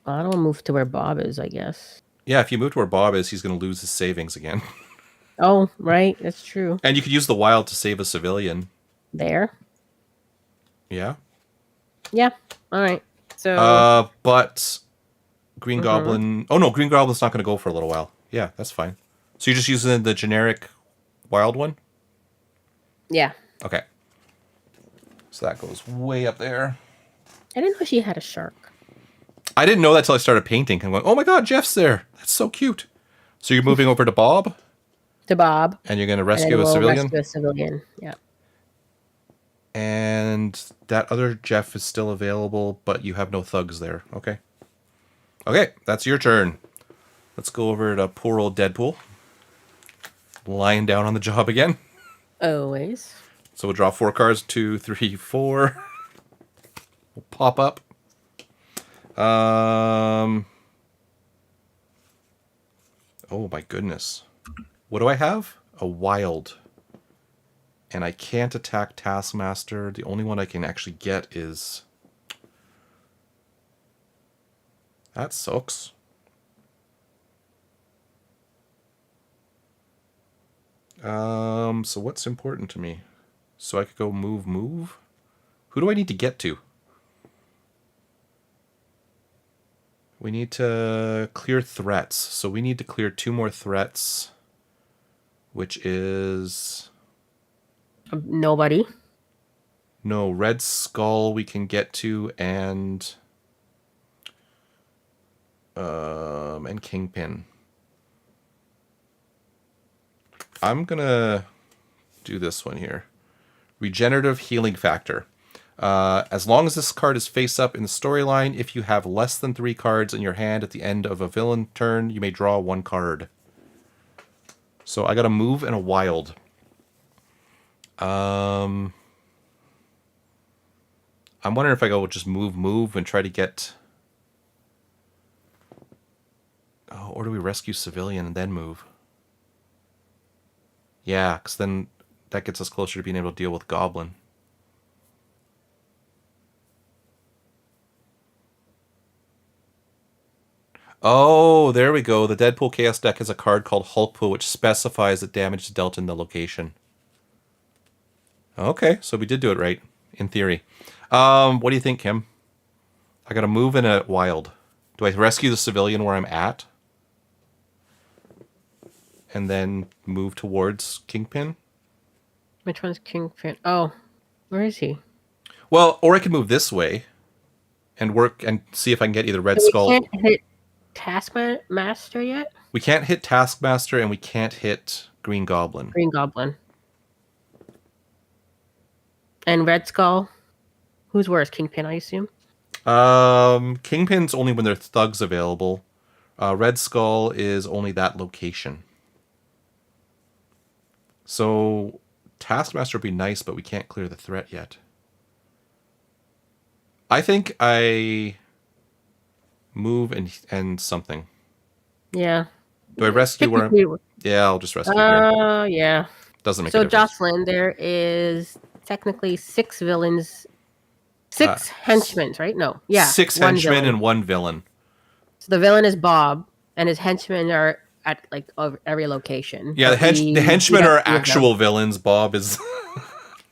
I don't move to where Bob is, I guess. Yeah, if you move to where Bob is, he's going to lose his savings again. Oh, right. That's true. And you could use the wild to save a civilian. There. Yeah. Yeah. All right. So. But Green Goblin... Oh no, Green Goblin's not going to go for a little while. Yeah, that's fine. So you're just using the generic wild one? Yeah. Okay. So that goes way up there. I didn't know she had a shark. I didn't know that till I started painting. I'm going, oh my god, Jeff's there. That's so cute. So you're moving over to Bob? To Bob. And you're going to And rescue then a we'll civilian? rescue a civilian. Yeah. And that other Jeff is still available, but you have no thugs there. Okay. Okay, that's your turn. Let's go over to poor old Deadpool. Lying down on the job again. Always. So we'll draw 4 cards. 2, 3, 4. We'll pop up. Oh my goodness. What do I have? A wild. And I can't attack Taskmaster. The only one I can actually get is... That sucks. So what's important to me? So I could go move. Who do I need to get to? We need to clear threats. So we need to clear 2 more threats. Which is... Nobody. No, Red Skull we can get to, and Kingpin. I'm gonna do this one here. Regenerative Healing Factor. As long as this card is face up in the storyline, if you have less than 3 cards in your hand at the end of a villain turn, you may draw 1 card. So I got a move and a wild. I'm wondering if I go just move and try to get... Oh, or do we rescue civilian and then move? Yeah, because then that gets us closer to being able to deal with Goblin. Oh, there we go. The Deadpool Chaos deck has a card called Hulkpool, which specifies that damage is dealt in the location. Okay, so we did do it right, in theory. What do you think, Kim? I got a move and a wild. Do I rescue the civilian where I'm at? And then move towards Kingpin? Which one's Kingpin? Oh, where is he? Well, or I could move this way and work and see if I can get either Red So Skull. we can't hit Taskmaster yet? We can't hit Taskmaster and we can't hit Green Goblin. Green Goblin. And Red Skull? Who's worse? Kingpin, I assume? Kingpin's only when there's thugs available. Red Skull is only that location. So Taskmaster would be nice, but we can't clear the threat yet. I think I move and something. Yeah. Do I rescue where I'm... Yeah, I'll just rescue here. Yeah. Doesn't make a So difference. Jocelyn, there is technically 6 villains. 6 henchmen, right? No. Yeah. 6 henchmen and 1 villain. So the villain is Bob, and his henchmen are at like every location. Yeah, the henchmen are actual villains. Bob is...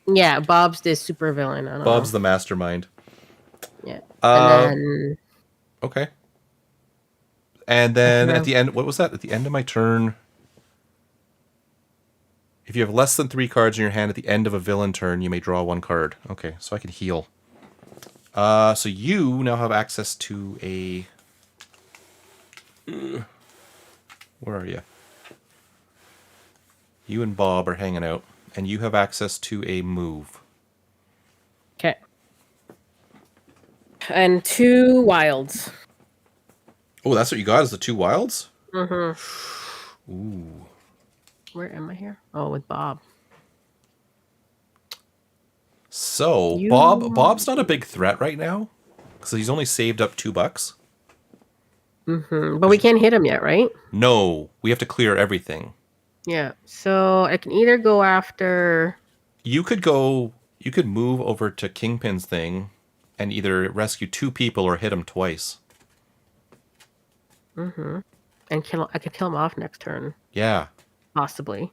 Yeah, Bob's the super villain. Bob's the mastermind. Yeah. And then... Okay. And then at the end... What was that? At the end of my turn... If you have less than 3 cards in your hand at the end of a villain turn, you may draw 1 card. Okay, so I can heal. So you now have access to a... Where are you? You and Bob are hanging out, and you have access to a move. Okay. And 2 wilds. Oh, that's what you got, is the 2 wilds? Mm-hmm. Ooh. Where am I here? Oh, with Bob. So, Bob's not a big threat right now, because he's only saved up $2. But we can't hit him yet, right? No, we have to clear everything. Yeah. So I can either go after. You could move over to Kingpin's thing and either rescue 2 people or hit him twice. And kill. I could kill him off next turn, Yeah. possibly.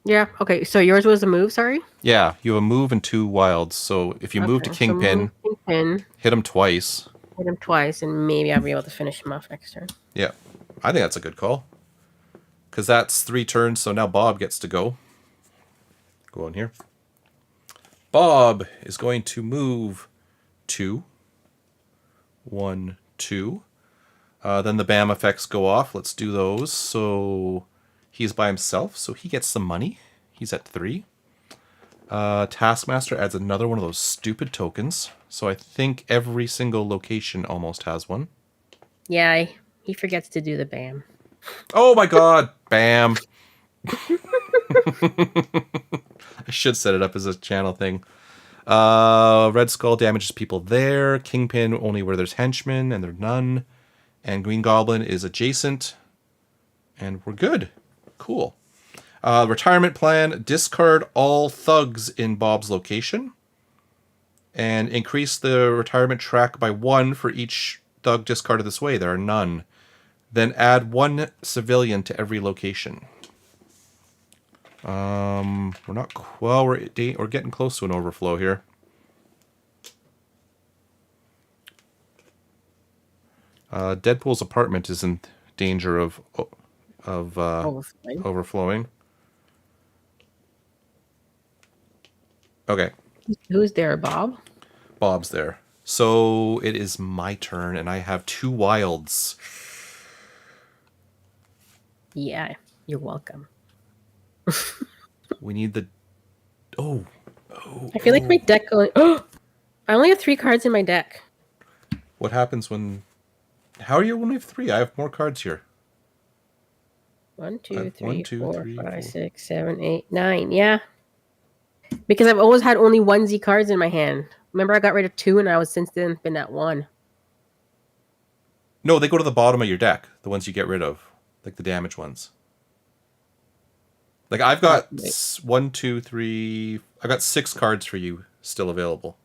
Yeah. Okay. So yours was a move. Sorry. Yeah, you have a move and 2 wilds. So if you move to Okay. So Kingpin, move Kingpin, hit him twice. hit him twice, and maybe I'll be able to finish him off next turn. Yeah. I think that's a good call. Because that's 3 turns, so now Bob gets to go. Go on here. Bob is going to move 2. 1, 2. Then the BAM effects go off. Let's do those. So he's by himself, so he gets some money. He's at 3. Taskmaster adds another one of those stupid tokens. So I think every single location almost has one. Yeah. He forgets to do the BAM. Oh my god, BAM. I should set it up as a channel thing. Red Skull damages people there. Kingpin only where there's henchmen, and there are none. And Green Goblin is adjacent. And we're good. Cool. Retirement plan. Discard all thugs in Bob's location. And increase the retirement track by 1 for each thug discarded this way. There are none. Then add 1 civilian to every location. We're not... Well, we're getting close to an overflow here. Deadpool's apartment is in danger of overflowing. Okay. Who's there, Bob? Bob's there. So it is my turn, and I have 2 wilds. Yeah, you're welcome. We need the... Oh. I feel like my deck going... Oh! I only have 3 cards in my deck. What happens when... How are you only have 3? I have more cards here. 1, 2, 3, 1, 2, 4, 3, 5, 4. 6, 7, 8, 9. Yeah. Because I've always had only 1Z cards in my hand. Remember, I got rid of 2 and I was since then been at 1. No, they go to the bottom of your deck. The ones you get rid of. Like the damage ones. Like I've got 1, 2, 3... I've got 6 cards for you still available.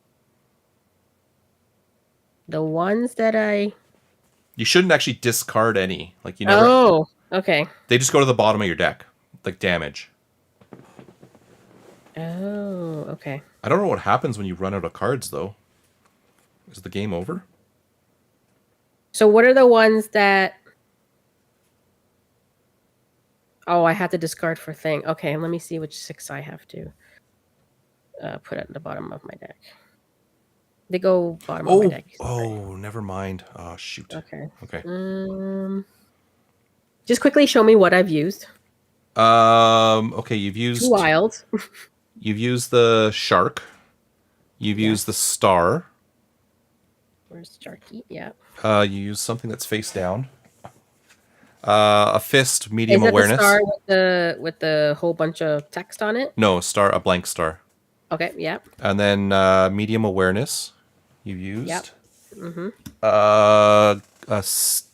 The ones that I... You shouldn't actually discard any. Like you never... Oh, okay. They just go to the bottom of your deck. Like damage. Oh, okay. I don't know what happens when you run out of cards, though. Is the game over? So what are the ones that... Oh, I have to discard for thing. Okay, let me see which 6 I have to put at the bottom of my deck. They go bottom of my deck. Oh, never mind. Oh, shoot. Okay. Okay. Just quickly show me what I've used. Okay, you've used... 2 wilds. You've used the shark. You've used the star. Where's Sharky? Yeah. You use something that's face down. A fist, medium Is that awareness. the star with the whole bunch of text on it? No, a blank star. Okay, yeah. And then medium awareness you've used. Yep. Mm-hmm.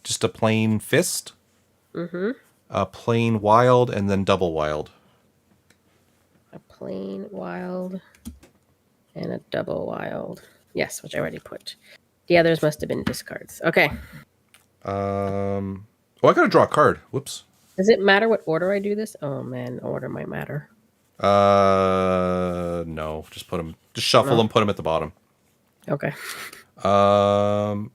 Just a plain fist. Mm-hmm. A plain wild, and then double wild. A plain wild and a double wild. Yes, which I already put. The others must have been discards. Okay. Oh, I gotta draw a card. Whoops. Does it matter what order I do this? Oh man, order might matter. No. Just shuffle them, put them at the bottom. Okay. So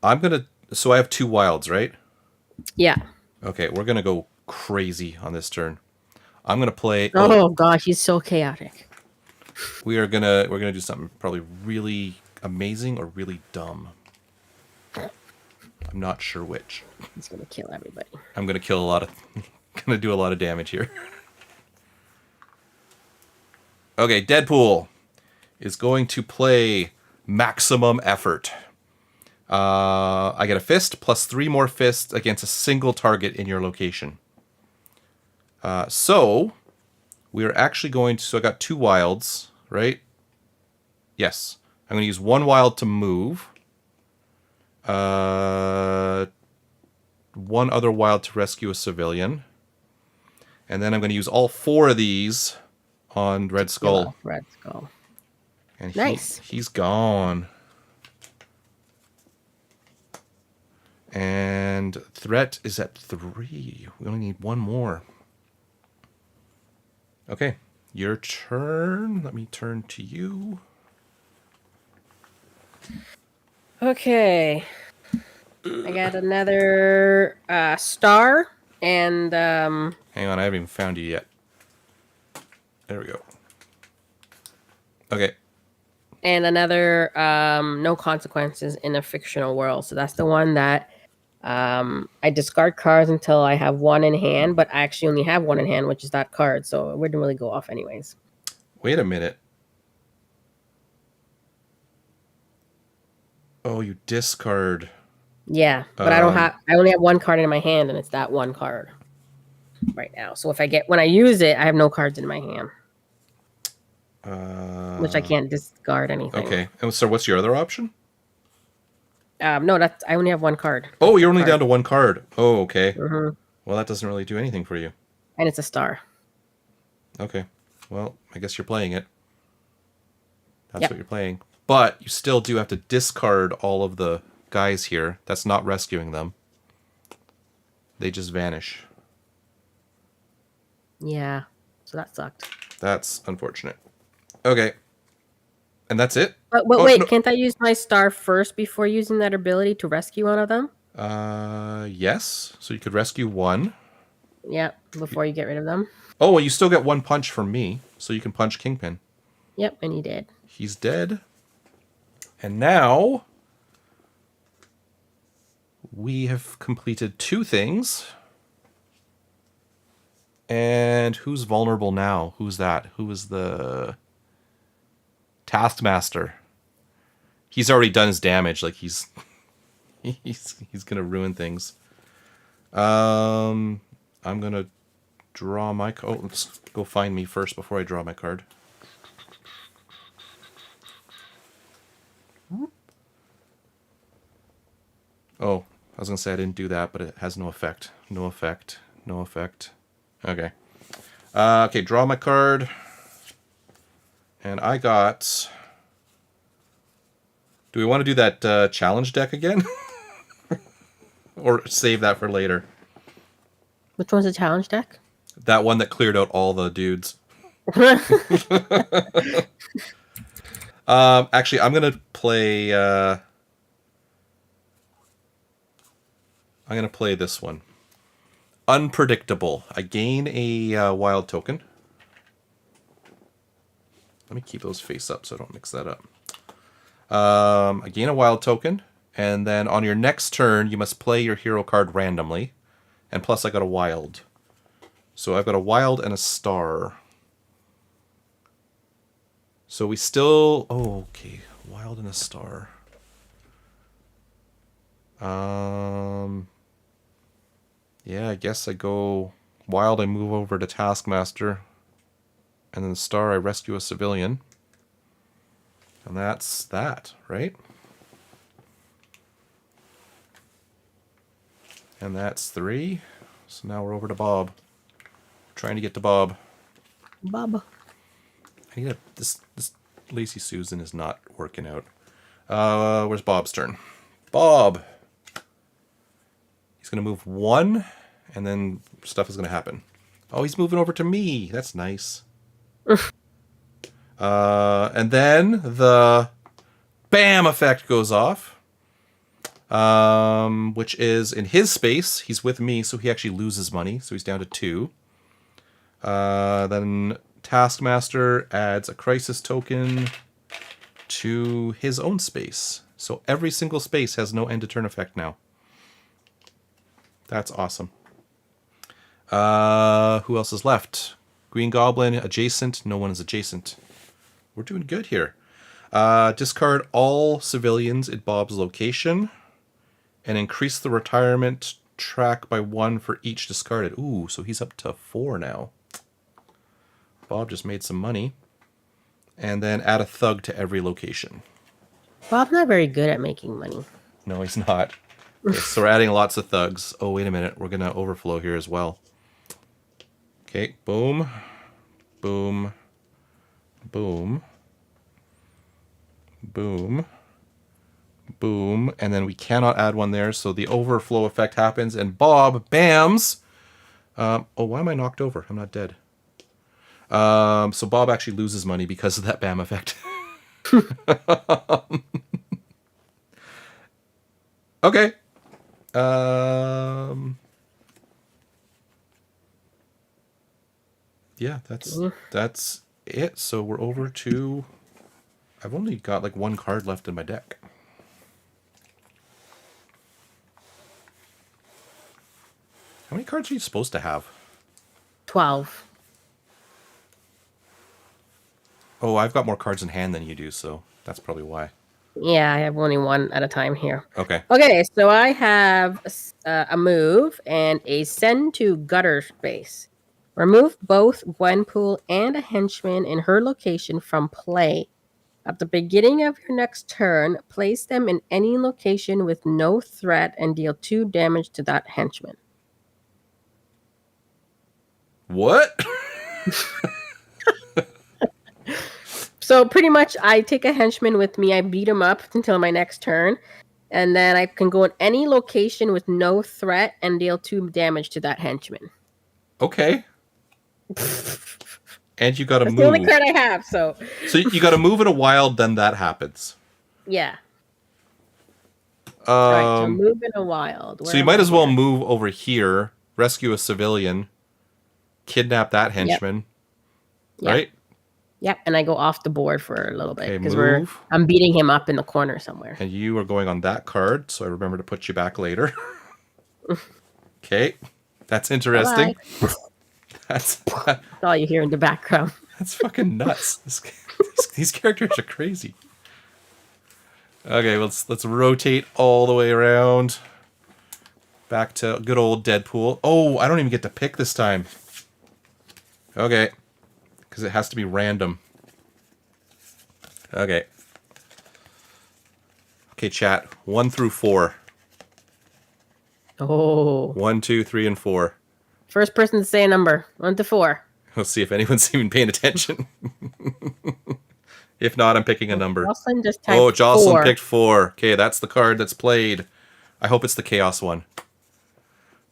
I have 2 wilds, right? Yeah. Okay, we're gonna go crazy on this turn. I'm gonna play... Oh gosh, he's so chaotic. We're gonna do something probably really amazing or really dumb. I'm not sure which. He's gonna kill everybody. I'm gonna kill a lot of... gonna do a lot of damage here. Okay, Deadpool is going to play maximum effort. I get a fist plus 3 more fists against a single target in your location. So we are actually going to... So I got 2 wilds, right? Yes. I'm going to use 1 wild to move. 1 other wild to rescue a civilian. And then I'm going to use all 4 of these on Red Skull. Red Skull. And Nice. He's gone. And threat is at 3. We only need 1 more. Okay, your turn. Let me turn to you. Okay. I got another star and Hang on, I haven't even found you yet. There we go. Okay. and another no consequences in a fictional world. So that's the one that I discard cards until I have 1 in hand, but I actually only have 1 in hand, which is that card. So it wouldn't really go off anyways. Wait a minute. Oh, you discard. Yeah, but I only have 1 card in my hand, and it's that 1 card right now. So when I use it, I have no cards in my hand. Which I can't discard anything. Okay. And so what's your other option? No, I only have 1 card. Oh, you're only down to 1 card. Oh, okay. Mm-hmm. Well, that doesn't really do anything for you. And it's a star. Okay. Well, I guess you're playing it. That's what you're playing. But you still do have to discard all of the guys here. That's not rescuing them. They just vanish. Yeah. So that sucked. That's unfortunate. Okay. And that's it? But wait, no. Can't I use my star first before using that ability to rescue one of them? Yes. So you could rescue 1. Yep, before you get rid of them. Oh, well, you still get 1 punch from me, so you can punch Kingpin. Yep, and he did. He's dead. And now we have completed 2 things. And who's vulnerable now? Who's that? Who is the Taskmaster? He's already done his damage. Like he's gonna ruin things. I'm gonna draw my card. Oh, let's go find me first before I draw my card. Oh, I was gonna say I didn't do that, but it has no effect. No effect. No effect. Okay. Okay, draw my card. And I got... Do we want to do that challenge deck again? Or save that for later? Which one's the challenge deck? That one that cleared out all the dudes. Actually, I'm going to play... I'm going to play this one. Unpredictable. I gain a wild token. Let me keep those face up so I don't mix that up. I gain a wild token, and then on your next turn, you must play your hero card randomly. And plus, I got a wild. So I've got a wild and a star. So we still... Oh, okay. Wild and a star. Yeah, I guess I go wild, I move over to Taskmaster. And then the star, I rescue a civilian. And that's that, right? And that's 3. So now we're over to Bob. Trying to get to Bob. Bob. I need this Lazy Susan is not working out. Where's Bob's turn? Bob! He's going to move 1, and then stuff is going to happen. Oh, he's moving over to me. That's nice. And then the BAM effect goes off. Which is in his space. He's with me, so he actually loses money. So he's down to 2. Then Taskmaster adds a crisis token to his own space. So every single space has no end to turn effect now. That's awesome. Who else is left? Green Goblin, adjacent. No one is adjacent. We're doing good here. Discard all civilians at Bob's location. And increase the retirement track by 1 for each discarded. Ooh, so he's up to 4 now. Bob just made some money. And then add a thug to every location. Bob's not very good at making money. No, he's not. Okay, so we're adding lots of thugs. Oh, wait a minute. We're going to overflow here as well. Okay, boom, boom, boom, boom, boom. And then we cannot add one there, so the overflow effect happens, and Bob bams. Oh, why am I knocked over? I'm not dead. So Bob actually loses money because of that bam effect. Okay. Yeah, that's it. So we're over to... I've only got like one card left in my deck. How many cards are you supposed to have? 12. Oh, I've got more cards in hand than you do, so that's probably why. Yeah, I have only one at a time here. Okay. Okay, so I have a move and a send to gutter space. Remove both Gwenpool and a henchman in her location from play. At the beginning of your next turn, place them in any location with no threat and deal 2 damage to that henchman. What? So pretty much I take a henchman with me, I beat him up until my next turn, and then I can go in any location with no threat and deal 2 damage to that henchman. Okay. And you got to move. That's the only card I have, so... So you got to move in a wild, then that happens. Yeah. Alright, so move in a wild. So you might as well move over here, rescue a civilian, kidnap that henchman, yep. right? Yep, and I go off the board for a little bit because move. I'm beating him up in the corner somewhere. And you are going on that card, so I remember to put you back later. Okay, that's interesting. That's all you hear in the background. That's fucking nuts. These characters are crazy. Okay, let's rotate all the way around. Back to good old Deadpool. Oh, I don't even get to pick this time. Okay. Because it has to be random. Okay. Okay, chat. 1 through 4. Oh. 1, 2, 3, and 4. First person to say a number. 1 to 4. Let's see if anyone's even paying attention. If not, I'm picking a number. Jocelyn just typed Jocelyn 4. picked 4. Okay, that's the card that's played. I hope it's the Chaos one.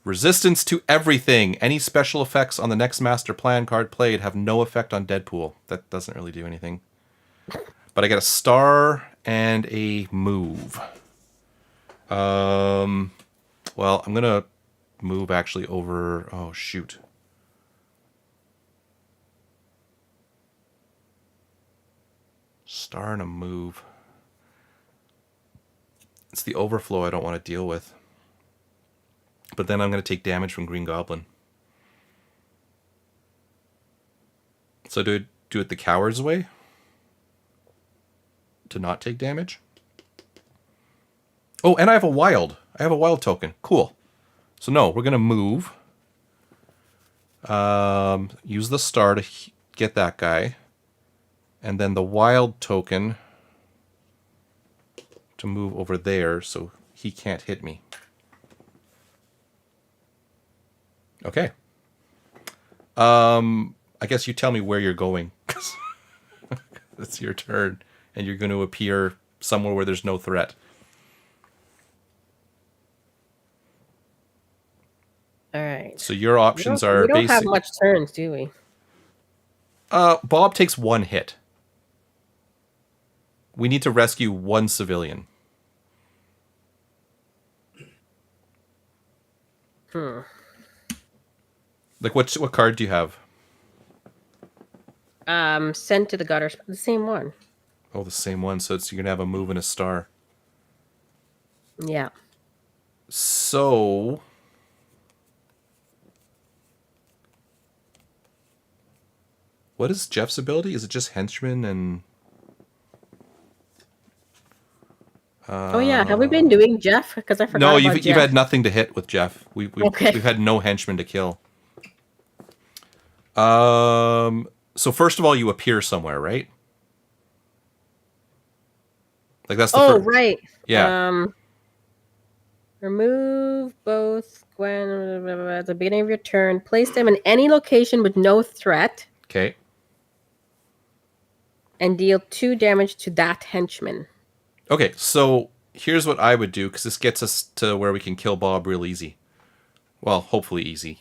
Resistance to everything. Any special effects on the next Master Plan card played have no effect on Deadpool. That doesn't really do anything. But I get a star and a move. Well, I'm going to move actually over... Oh, shoot. Star and a move. It's the overflow I don't want to deal with. But then I'm going to take damage from Green Goblin. So do it the coward's way? To not take damage? Oh, and I have a wild. I have a wild token. Cool. So no, we're going to move. Use the star to get that guy. And then the wild token to move over there so he can't hit me. Okay. I guess you tell me where you're going. It's your turn. And you're going to appear somewhere where there's no threat. All right. So your options are we don't have much turns, do we? Bob takes 1 hit. We need to rescue 1 civilian. Like what card do you have? Sent to the gutter. The same one. Oh, the same one. So you're going to have a move and a star. Yeah. So... What is Jeff's ability? Is it just henchman and... oh yeah, have we been doing Jeff? Because I forgot. No, about you've had nothing to hit with Jeff. We've had no henchmen to kill. So first of all, you appear somewhere, right? Like that's the Oh, first. right. Yeah. Remove both Gwen at the beginning of your turn. Place them in any location with no threat Okay. and deal 2 damage to that henchman. Okay, so here's what I would do, because this gets us to where we can kill Bob real easy. Well, hopefully easy.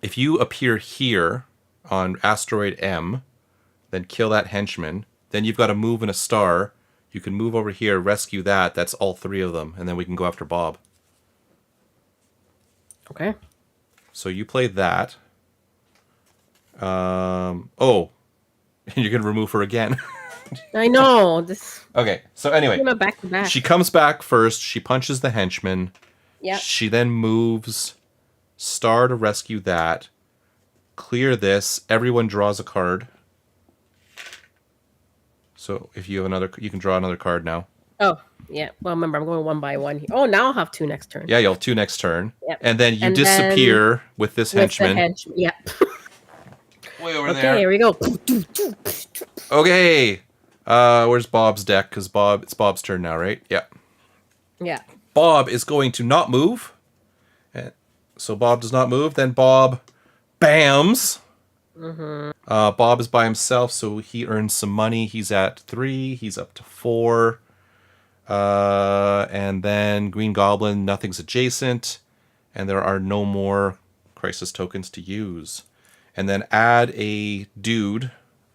If you appear here on Asteroid M, then kill that henchman, then you've got to move in a star. You can move over here, rescue that. That's all 3 of them, and then we can go after Bob. Okay. So you play that. Oh, and you're going to remove her again. I know. This Okay, so anyway, back to back. she comes back first. She punches the henchman. Yep. She then moves star to rescue that. Clear this. Everyone draws a card. So if you have another, you can draw another card now. Oh, yeah. Well, remember, I'm going 1 by 1 here. Oh, now I'll have 2 next turn. Yeah, you'll have 2 next turn. Yep. And then you And disappear with this henchman. Yeah. Way over Okay, there. here we go. Okay. Where's Bob's deck? Because it's Bob's turn now, right? Yeah. Yeah. Bob is going to not move. So Bob does not move. Then Bob bams. Bob is by himself, so he earns some money. He's at 3. He's up to 4. And then Green Goblin, nothing's adjacent. And there are no more crisis tokens to use. And then add a dude,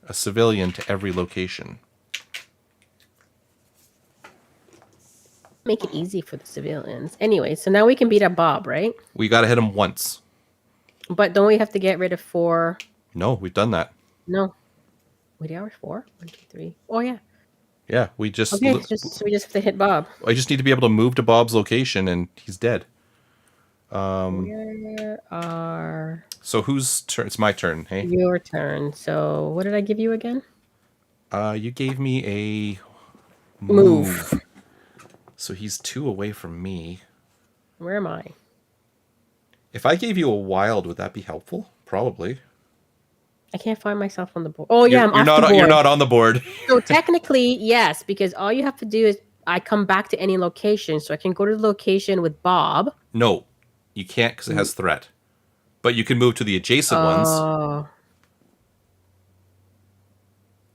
a civilian, to every location. Make it easy for the civilians. Anyway, so now we can beat up Bob, right? We got to hit him once. But don't we have to get rid of 4? No, we've done that. No. Wait, are we 4? 1, 2, 3. Oh, yeah. Yeah, we just... Okay, so we just have to hit Bob. I just need to be able to move to Bob's location, and he's dead. Where are... So whose turn? It's my turn, hey? Your turn. So what did I give you again? You gave me a... Move. So he's 2 away from me. Where am I? If I gave you a wild, would that be helpful? Probably. I can't find myself on the board. Oh, yeah, I'm off not, the board. You're not on the board. So technically, yes, because all you have to do is I come back to any location. So I can go to the location with Bob. No, you can't because it has threat. But you can move to the adjacent ones.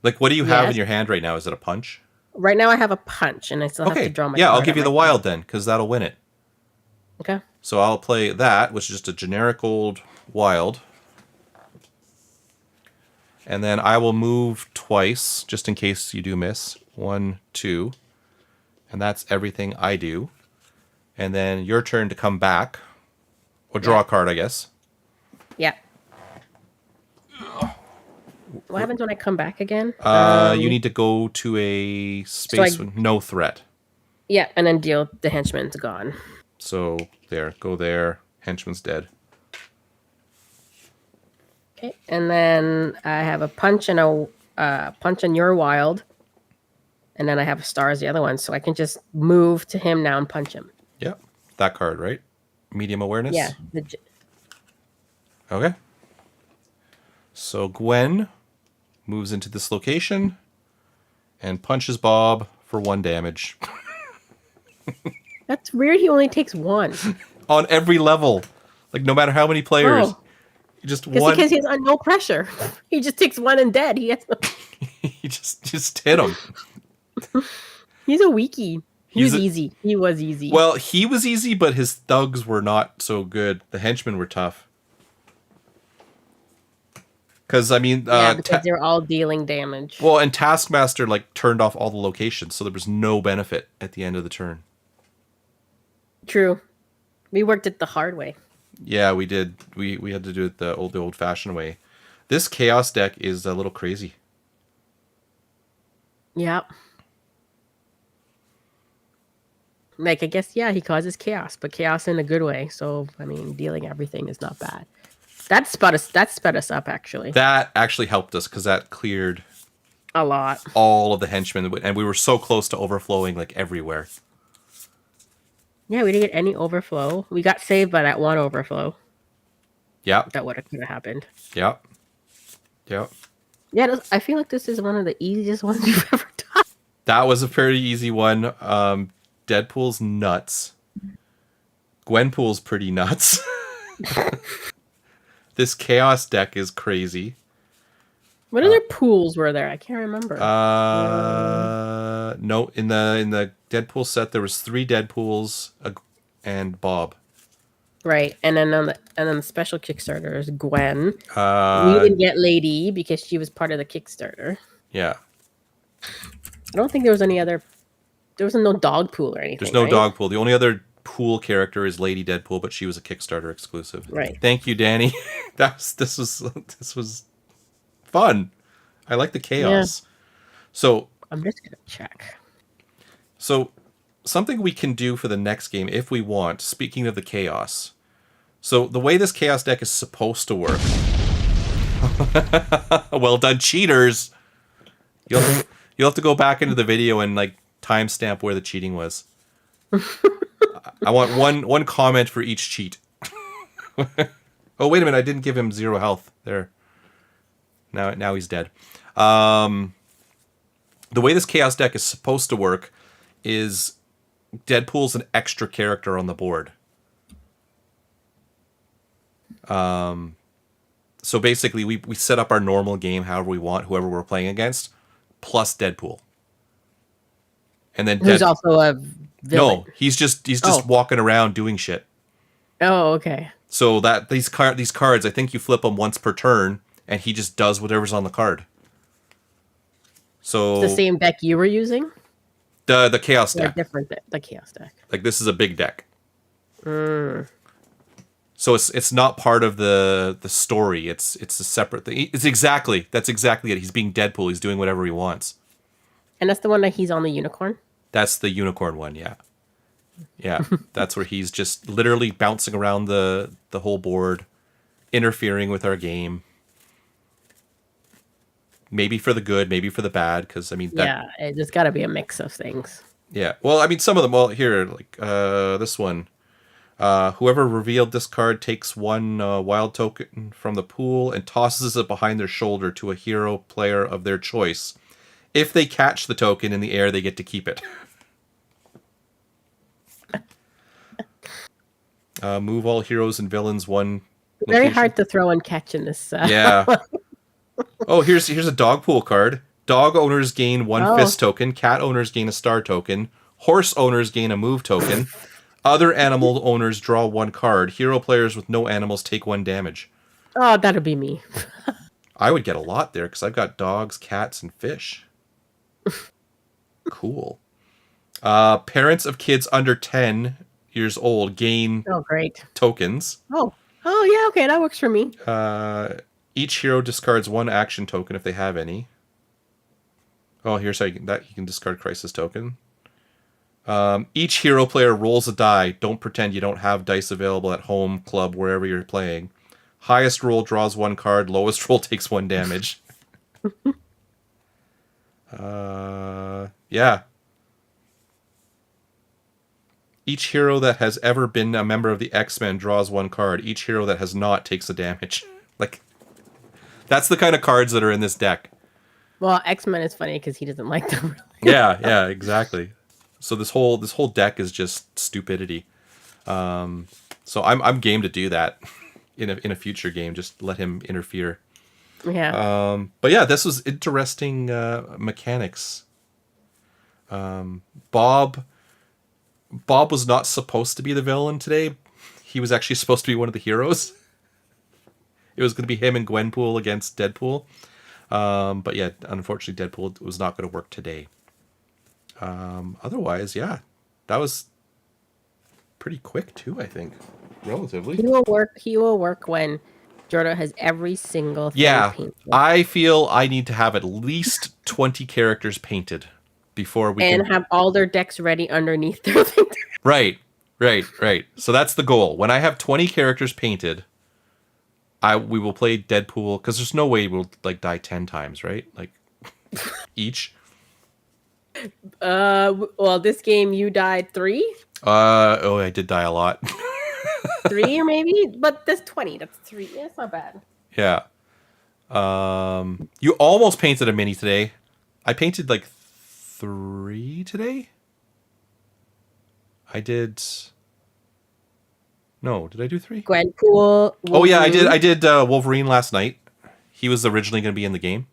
Like, what do you have in your hand right now? Is it a punch? Right now I have a punch, and I still have to draw my card. I'll give you the wild then, because that'll win it. Okay. So I'll play that, which is just a generic old wild. And then I will move twice, just in case you do miss. 1, 2. And that's everything I do. And then your turn to come back. Or draw a card, I guess. Yeah. What happens when I come back again? You need to go to a space with no threat. Yeah, and then deal the henchman's gone. So there, go there. Henchman's dead. Okay, and then I have a punch and a punch on your wild, and then I have a star as the other one, so I can just move to him now and punch him. Yeah, that card, right? Medium awareness. Yeah. Okay. So Gwen moves into this location and punches Bob for 1 damage. That's weird. He only takes 1 on every level. Like, no matter how many players. Oh. Just one. Because he's on no pressure. He just takes 1 and dead. He has he just hit him. He's a weakie. He was easy. He was easy. Well, he was easy, but his thugs were not so good. The henchmen were tough. Because, I mean... because they're all dealing damage. Well, and Taskmaster, like, turned off all the locations, so there was no benefit at the end of the turn. True. We worked it the hard way. Yeah, we did. We had to do it the old-fashioned way. This Chaos deck is a little crazy. Yeah. Like, I guess, yeah, he causes chaos, but chaos in a good way. So, I mean, dealing everything is not bad. That sped us up, actually. That actually helped us, because that cleared... a lot. All of the henchmen, and we were so close to overflowing, like, everywhere. Yeah, we didn't get any overflow. We got saved by that 1 overflow. Yeah. That could have happened. Yeah. Yeah. Yeah, I feel like this is one of the easiest ones we've ever done. That was a pretty easy one. Deadpool's nuts. Gwenpool's pretty nuts. This chaos deck is crazy. What other pools were there? I can't remember. No, in the Deadpool set there was 3 Deadpools and Bob. Right, and then the special Kickstarter is Gwen. We didn't get Lady because she was part of the Kickstarter. Yeah. I don't think there was any other. There was no dog pool or anything. There's no right? dog pool. The only other pool character is Lady Deadpool, but she was a Kickstarter exclusive. Right. Thank you, Danny. This was fun. I like the chaos. Yeah. So I'm just gonna check. So something we can do for the next game if we want. Speaking of the chaos, so the way this chaos deck is supposed to work. Well done, cheaters. You'll have to go back into the video and like timestamp where the cheating was. I want one comment for each cheat. Oh wait a minute! I didn't give him 0 health there. Now he's dead. The way this chaos deck is supposed to work is Deadpool's an extra character on the board. So basically, we set up our normal game however we want, whoever we're playing against, plus Deadpool. And then who's also a villain. No, he's just walking around doing shit. Oh, okay. So that these cards, I think you flip them once per turn, and he just does whatever's on the card. So it's the same deck you were using? The chaos deck. Different the chaos deck. Like this is a big deck. So it's not part of the story. It's a separate thing. That's exactly it. He's being Deadpool. He's doing whatever he wants. And that's the one that he's on the unicorn? That's the unicorn one, yeah. Yeah. That's where he's just literally bouncing around the whole board, interfering with our game. Maybe for the good, maybe for the bad, because I mean there's gotta be a mix of things. Yeah. Well, I mean some of them here, like this one. Whoever revealed this card takes 1 wild token from the pool and tosses it behind their shoulder to a hero player of their choice. If they catch the token in the air, they get to keep it. Move all heroes and villains 1 Very location. hard to throw and catch in this. Yeah. Oh, here's a dog pool card. Dog owners gain 1 fist token. Cat owners gain a star token. Horse owners gain a move token. Other animal owners draw 1 card. Hero players with no animals take 1 damage. Oh, that'll be me. I would get a lot there because I've got dogs, cats, and fish. Cool. Parents of kids under 10 years old gain great tokens. Oh yeah, okay, that works for me. Each hero discards 1 action token if they have any. Oh, here's how you can discard crisis token. Each hero player rolls a die. Don't pretend you don't have dice available at home, club, wherever you're playing. Highest roll draws 1 card. Lowest roll takes 1 damage. Yeah. Each hero that has ever been a member of the X-Men draws 1 card. Each hero that has not takes a damage. Like, that's the kind of cards that are in this deck. Well, X-Men is funny because he doesn't like them. Yeah, exactly. So this whole deck is just stupidity. So I'm game to do that in a future game. Just let him interfere. Yeah. But yeah, this was interesting mechanics. Bob was not supposed to be the villain today. He was actually supposed to be one of the heroes. It was going to be him and Gwenpool against Deadpool. But yeah, unfortunately, Deadpool was not going to work today. Otherwise, yeah, that was pretty quick too, I think. Relatively. He will work when Jordo has every single thing painted. I feel I need to have at least 20 characters painted before we can have all their decks ready underneath their thing. Right. So that's the goal. When I have 20 characters painted, we will play Deadpool, because there's no way we'll like die 10 times, right? Like each. Well, this game you died 3. I did die a lot. 3 or maybe, but that's 20. That's 3. Yeah, it's not bad. Yeah. You almost painted a mini today. I painted like 3 today. I did. No, did I do 3? Gwenpool. Oh yeah, Wolverine. I did Wolverine last night. He was originally going to be in the game.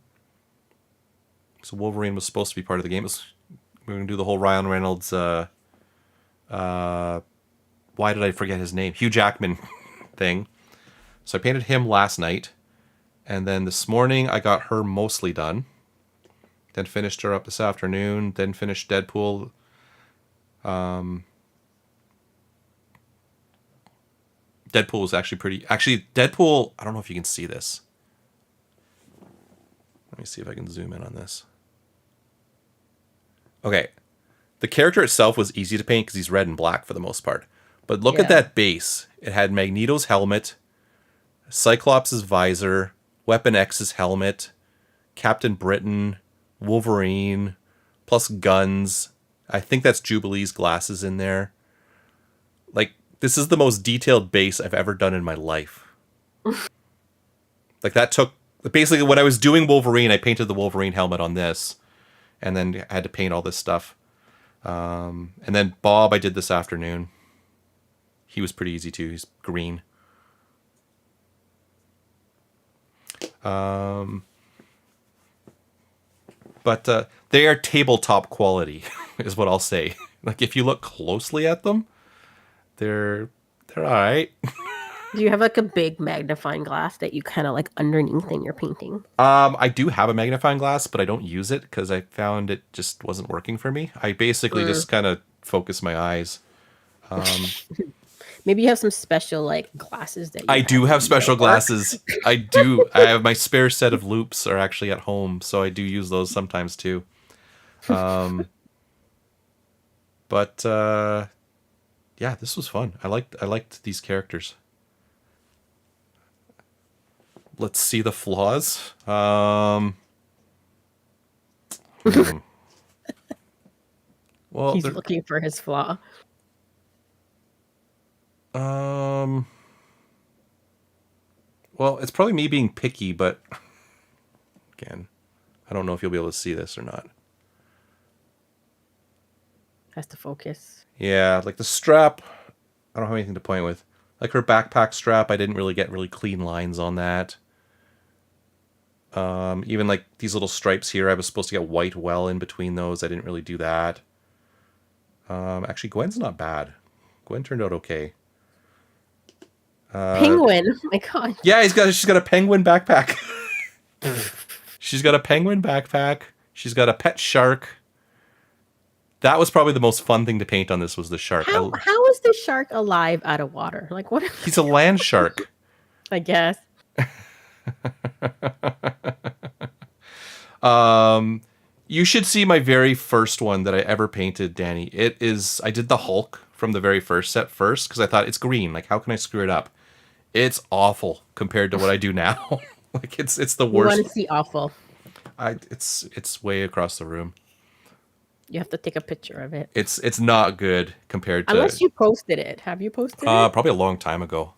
So Wolverine was supposed to be part of the game. We were going to do the whole Ryan Reynolds. Why did I forget his name? Hugh Jackman thing. So I painted him last night, and then this morning I got her mostly done. Then finished her up this afternoon. Then finished Deadpool. Deadpool was actually pretty. Actually, Deadpool. I don't know if you can see this. Let me see if I can zoom in on this. Okay. The character itself was easy to paint because he's red and black for the most part. But look at that base. It had Magneto's helmet, Cyclops' visor, Weapon X's helmet, Captain Britain, Wolverine, plus guns. I think that's Jubilee's glasses in there. Like, this is the most detailed base I've ever done in my life. Like, that took... Basically, when I was doing Wolverine, I painted the Wolverine helmet on this. And then I had to paint all this stuff. And then Bob I did this afternoon. He was pretty easy too. He's green. But they are tabletop quality, is what I'll say. Like, if you look closely at them, they're all right. Do you have like a big magnifying glass that you kind of like underneath in your painting? I do have a magnifying glass, but I don't use it because I found it just wasn't working for me. I basically just kind of focus my eyes. Maybe you have some special like glasses that you I do have special glasses. I do. I have my spare set of loupes are actually at home, so I do use those sometimes too. But yeah, this was fun. I liked these characters. Let's see the flaws. Well, He's looking for his flaw. Well, it's probably me being picky, but again, I don't know if you'll be able to see this or not. Has to focus. Yeah, like the strap, I don't have anything to point with. Like her backpack strap, I didn't really get really clean lines on that. Even like these little stripes here, I was supposed to get white well in between those. I didn't really do that. Actually, Gwen's not bad. Gwen turned out okay. Penguin. Oh my god. Yeah, she's got a penguin backpack. She's got a penguin backpack. She's got a pet shark. That was probably the most fun thing to paint on this was the shark. How is the shark alive out of water? Like what? He's a land shark. I guess. You should see my very first one that I ever painted, Danny. I did the Hulk from the very first set first because I thought it's green. Like, how can I screw it up? It's awful compared to what I do now. Like, it's the worst. You want to see awful? It's way across the room. You have to take a picture of it. It's not good compared to. Unless you posted it. Have you posted it? Probably a long time ago.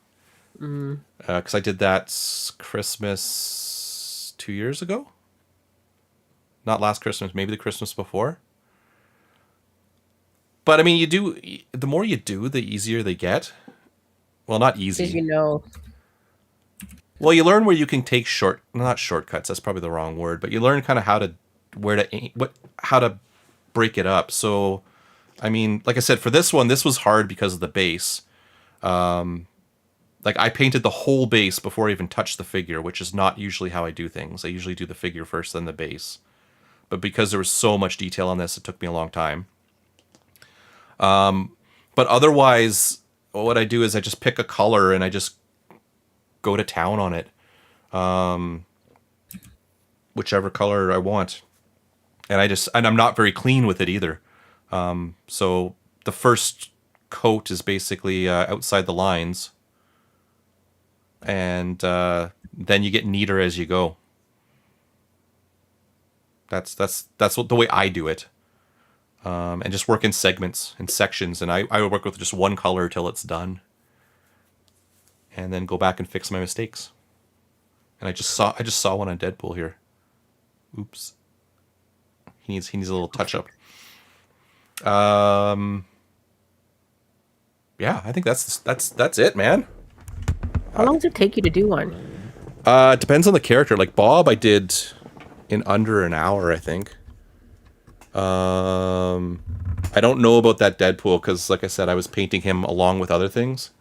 Because I did that Christmas 2 years ago. Not last Christmas, maybe the Christmas before. But I mean, the more you do, the easier they get. Well, not easy. Because you know. Well, you learn where you can take not shortcuts. That's probably the wrong word, but you learn kind of how to break it up. So, I mean, like I said, for this one, this was hard because of the base. Like I painted the whole base before I even touched the figure, which is not usually how I do things. I usually do the figure first, then the base. But because there was so much detail on this, it took me a long time. But otherwise, what I do is I just pick a color and I just go to town on it. Whichever color I want. And I'm not very clean with it either. So the first coat is basically outside the lines. And then you get neater as you go. That's the way I do it. And just work in segments and sections, and I would work with just one color till it's done, and then go back and fix my mistakes. And I just saw one on Deadpool here. Oops. He needs a little touch up. Yeah, I think that's it, man. How long does it take you to do one? It depends on the character. Like Bob, I did in under an hour, I think. I don't know about that Deadpool because, like I said, I was painting him along with other things,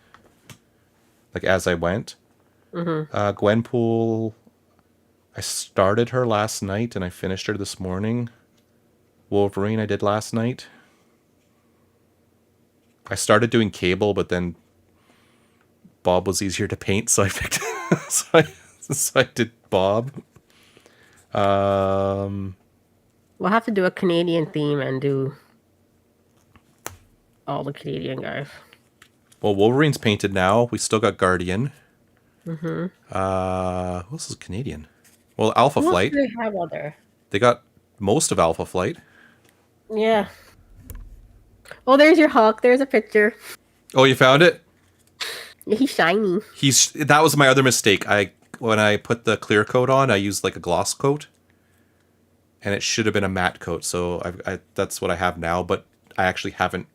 like as I went. Gwenpool, I started her last night and I finished her this morning. Wolverine, I did last night. I started doing Cable, but then Bob was easier to paint, so I picked. so I did Bob. We'll have to do a Canadian theme and do all the Canadian guys. Well, Wolverine's painted now. We still got Guardian. Who else is Canadian? Well, Alpha What Flight. do they have out there? They got most of Alpha Flight. Yeah. Oh, there's your Hulk. There's a picture. Oh, you found it? Yeah, he's shiny. That was my other mistake. When I put the clear coat on, I used like a gloss coat. And it should have been a matte coat, so that's what I have now, but I actually haven't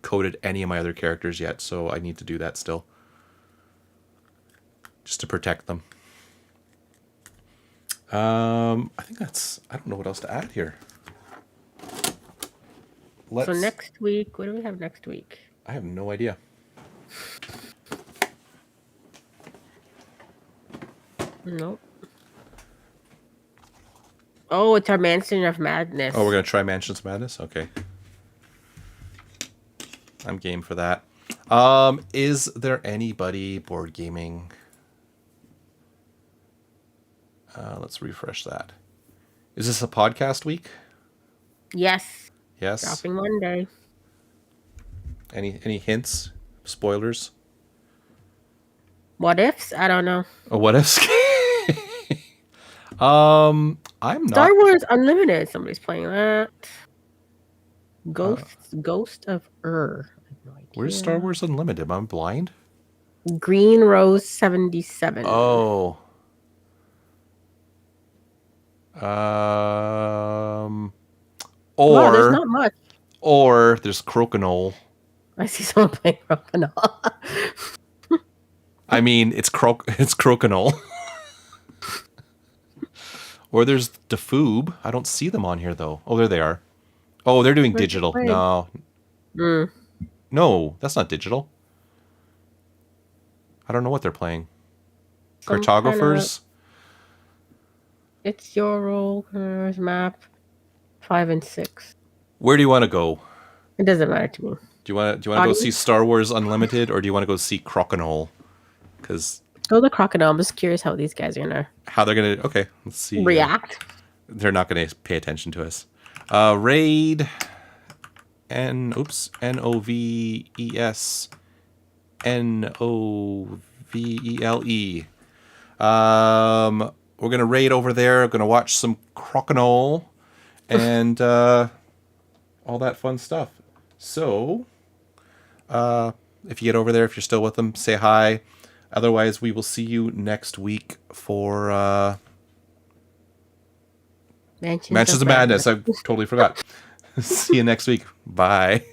coated any of my other characters yet, so I need to do that still. Just to protect them. I think I don't know what else to add here. So next week, what do we have next week? I have no idea. Nope. Oh, it's our Mansion of Madness. Oh, we're going to try Mansions of Madness? Okay. I'm game for that. Is there anybody board gaming? Let's refresh that. Is this a podcast week? Yes. Yes. Dropping Monday. Any hints? Spoilers? What ifs? I don't know. Oh, what ifs? I'm not. Star Wars Unlimited. Somebody's playing that. Ghost of Ur. I have no idea. Where's Star Wars Unlimited? I'm blind. Green Rose 77. Oh. Wow, there's not much. Or there's Crokinole. I see someone playing Crokinole. I mean, it's Crokinole. Or there's Defoob. I don't see them on here, though. Oh, there they are. Oh, they're doing digital. No. No, that's not digital. I don't know what they're playing. Cartographers? It's your role. Map 5 and 6. Where do you want to go? It doesn't matter to me. Do you want to go see Star Wars Unlimited, or do you want to go see Crokinole? Because go the Crocodile. I'm just curious how these guys are gonna. How they're gonna? Okay, let's see. React. They're not gonna pay attention to us. Raid. Noves Novele. We're gonna raid over there. We're gonna watch some Crokinole and all that fun stuff. So, if you get over there, if you're still with them, say hi. Otherwise, we will see you next week for Mansions of Madness. I totally forgot. See you next week. Bye.